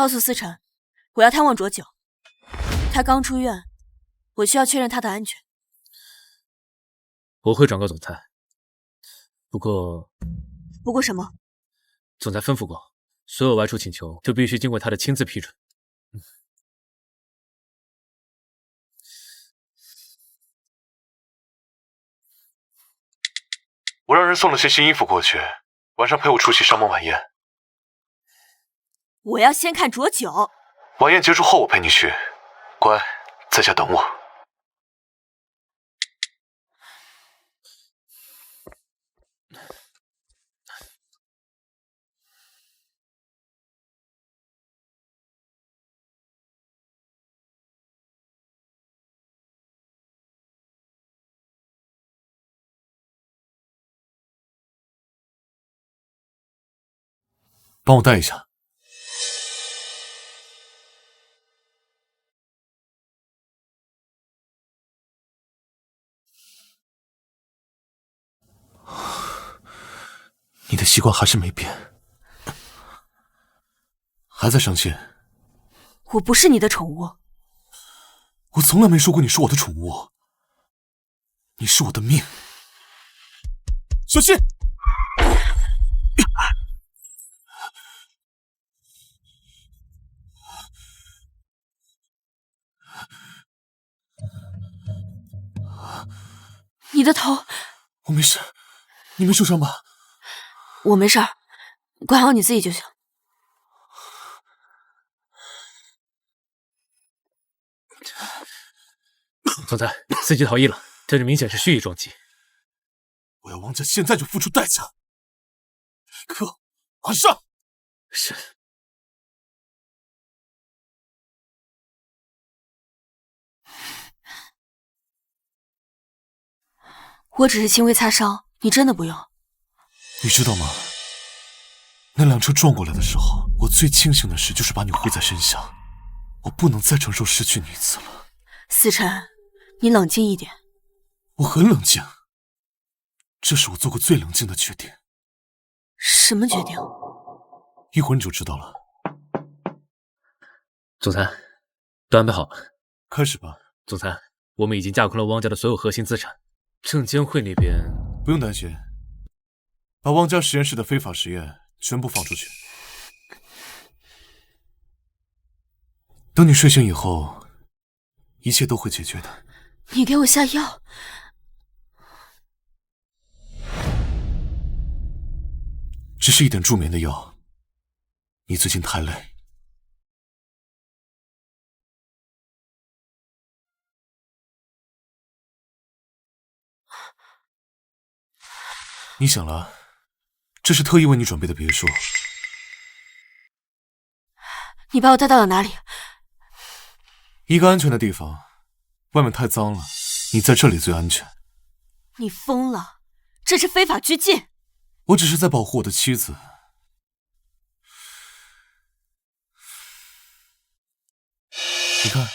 告诉思辰，我要探望卓九。他刚出院，我需要确认他的安全。我会转告总裁。不过什么？总裁吩咐过，所有外出请求都必须经过他的亲自批准。我让人送了些新衣服过去，晚上陪我出席商盟晚宴。我要先看卓九。晚宴结束后我陪你去，乖，在家等我。帮我带一下。你的习惯还是没变，还在生气？我不是你的宠物。我从来没说过你是我的宠物，你是我的命。小心！你的头。我没事，你没受伤吧？我没事儿，管好你自己就行。总裁，司机逃逸了，这明显是蓄意撞击。我要王家现在就付出代价。可，马上！是。我只是轻微擦伤，你真的不用。你知道吗？那辆车撞过来的时候，我最庆幸的事就是把你护在身下。我不能再承受失去你一次了。思辰，你冷静一点。我很冷静，这是我做过最冷静的决定。什么决定？一会儿你就知道了。总裁，都安排好了，开始吧。总裁，我们已经架空了汪家的所有核心资产，证监会那边不用担心，把汪家实验室的非法实验全部放出去。等你睡醒以后，一切都会解决的。你给我下药？只是一点助眠的药。你最近太累。你醒了，这是特意为你准备的别墅。你把我带到了哪里？一个安全的地方，外面太脏了，你在这里最安全。你疯了，这是非法拘禁。我只是在保护我的妻子。你看，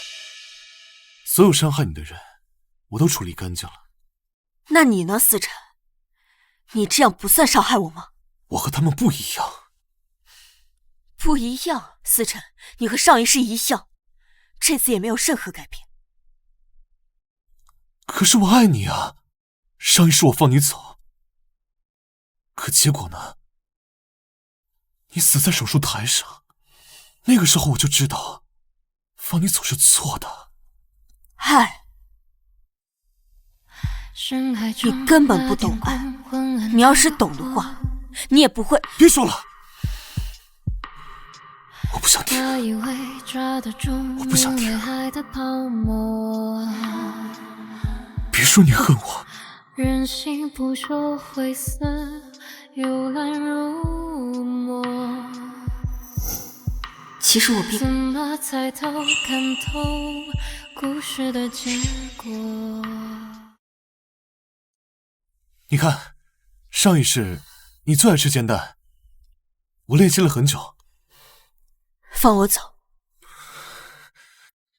所有伤害你的人，我都处理干净了。那你呢，思辰？你这样不算伤害我吗？我和他们不一样。不一样，思辰，你和上一世一样，这次也没有任何改变。可是我爱你啊，上一世我放你走，可结果呢？你死在手术台上，那个时候我就知道，放你走是错的。爱，你根本不懂爱。你要是懂的话，你也不会。别说了，我不想听，我不想听。别说你恨我。人心不说灰色，幽暗如墨。其实我并……怎么才看透故事的结果？你看，上一世你最爱吃煎蛋，我练习了很久。放我走。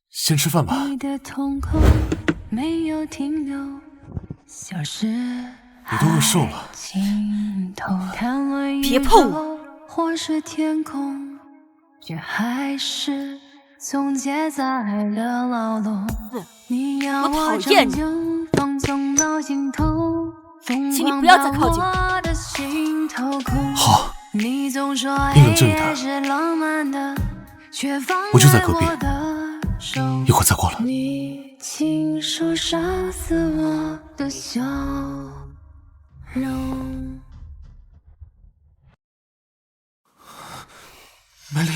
先吃饭吧。你的瞳孔没有停留，消失。你都饿瘦了。别碰我。或是天空却还是总结在了牢笼。你要我讨厌你，放纵到尽头，请你不要再靠近我。好，你总说你冷静一点，我就在隔壁，一会儿再过来。你亲手杀死我的笑容。美丽，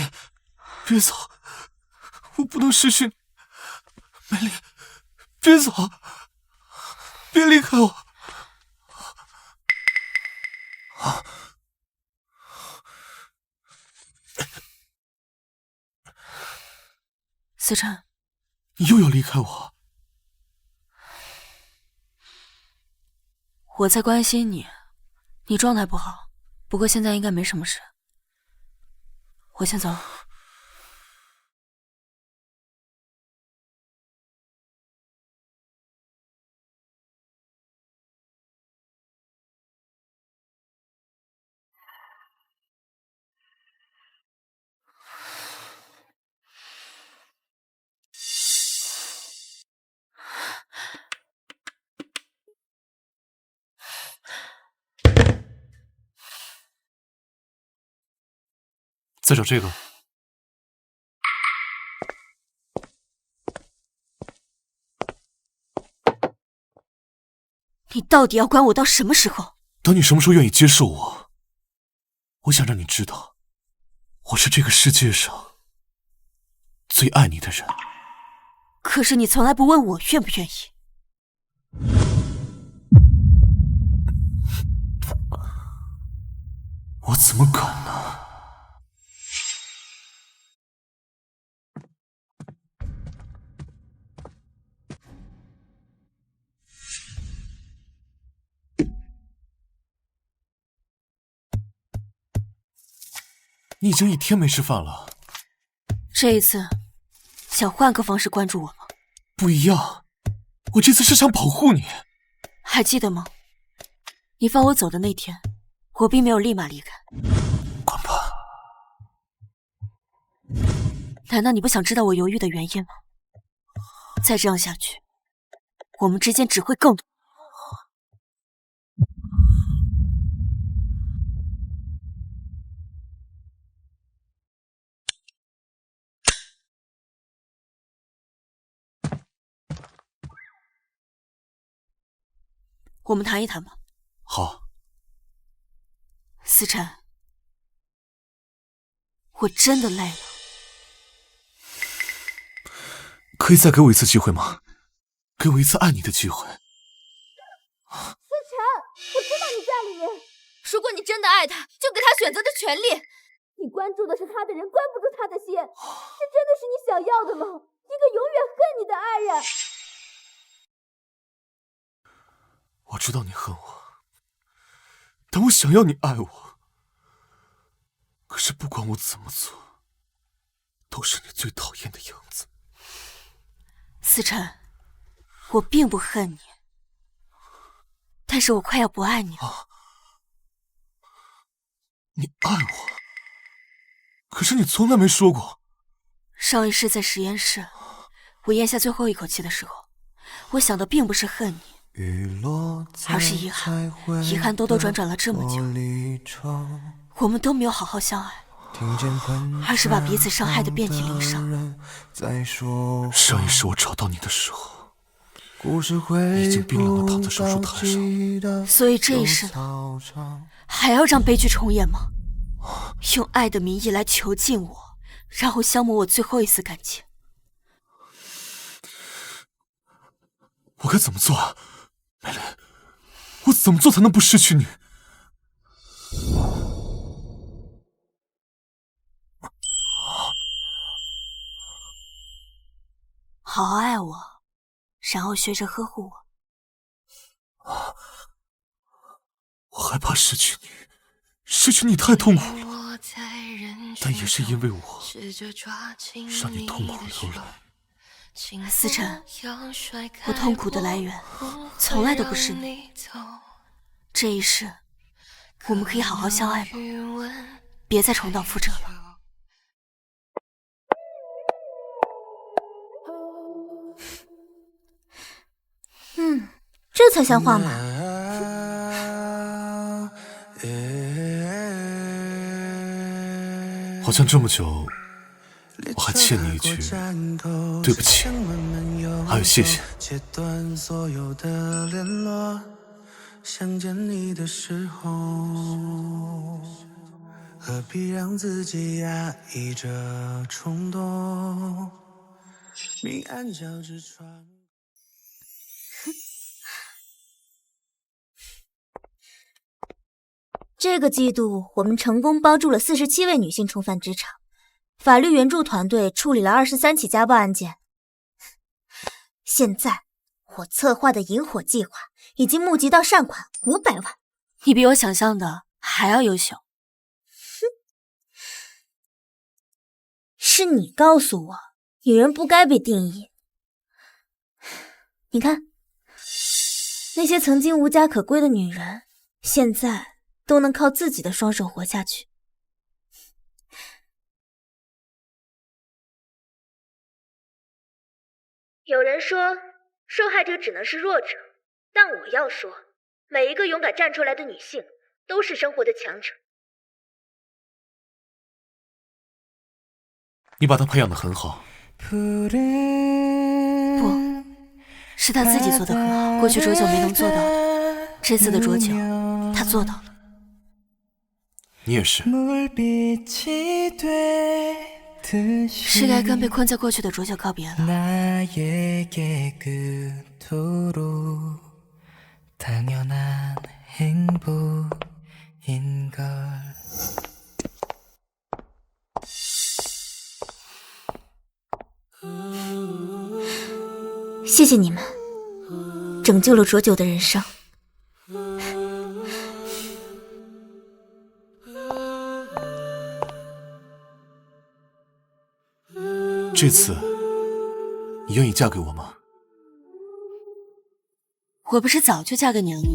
别走，我不能失去你。美丽，别走，别离开我。思辰，你又要离开我？我在关心你，你状态不好，不过现在应该没什么事。我先走了。再找这个。你到底要管我到什么时候？等你什么时候愿意接受我？我想让你知道，我是这个世界上最爱你的人。可是你从来不问我愿不愿意。我怎么敢呢？你已经1天没吃饭了。这一次，想换个方式关注我吗？不一样，我这次是想保护你。还记得吗？你放我走的那天，我并没有立马离开。滚吧！难道你不想知道我犹豫的原因吗？再这样下去，我们之间只会更……我们谈一谈吧。好。思辰，我真的累了。可以再给我一次机会吗？给我一次爱你的机会。思辰，我知道你在里面。如果你真的爱他，就给他选择的权利。你关注的是他的人，关不住他的心。这真的是你想要的吗？一个永远恨你的爱人。我知道你恨我，但我想要你爱我。可是不管我怎么做，都是你最讨厌的样子。思辰，我并不恨你，但是我快要不爱你了。你爱我？可是你从来没说过。上一世在实验室，我咽下最后一口气的时候，我想的并不是恨你，而是遗憾。遗憾兜兜转转了这么久，我们都没有好好相爱，而是把彼此伤害得遍体鳞伤。上一世我找到你的时候，你已经冰冷地躺在手术台上。所以这一世还要让悲剧重演吗？用爱的名义来囚禁我，然后消磨我最后一丝感情。我该怎么做啊，美丽？我怎么做才能不失去你？好好爱我，然后学着呵护我。我害怕失去你，失去你太痛苦了，但也是因为我让你痛苦流泪。思辰，我痛苦的来源从来都不是你。这一世，我们可以好好相爱吗？别再重蹈覆辙了。才像话嘛！好像这么久，我还欠你一句对不起，还有谢谢。切断所有的联络，想见你的时候，何必让自己压抑着冲动？明暗交织窗。这个季度，我们成功帮助了47位女性重返职场，法律援助团队处理了23起家暴案件。现在，我策划的引火计划已经募集到善款500万。你比我想象的还要优秀。是你告诉我，女人不该被定义。你看，那些曾经无家可归的女人，现在都能靠自己的双手活下去。有人说，受害者只能是弱者，但我要说，每一个勇敢站出来的女性，都是生活的强者。你把她培养得很好。不，是他自己做得很好，过去浊酒没能做到的，这次的浊酒他做到了。你也是。是该跟被困在过去的浊酒告别了。谢谢你们，拯救了浊酒的人生。这次，你愿意嫁给我吗？我不是早就嫁给你了吗？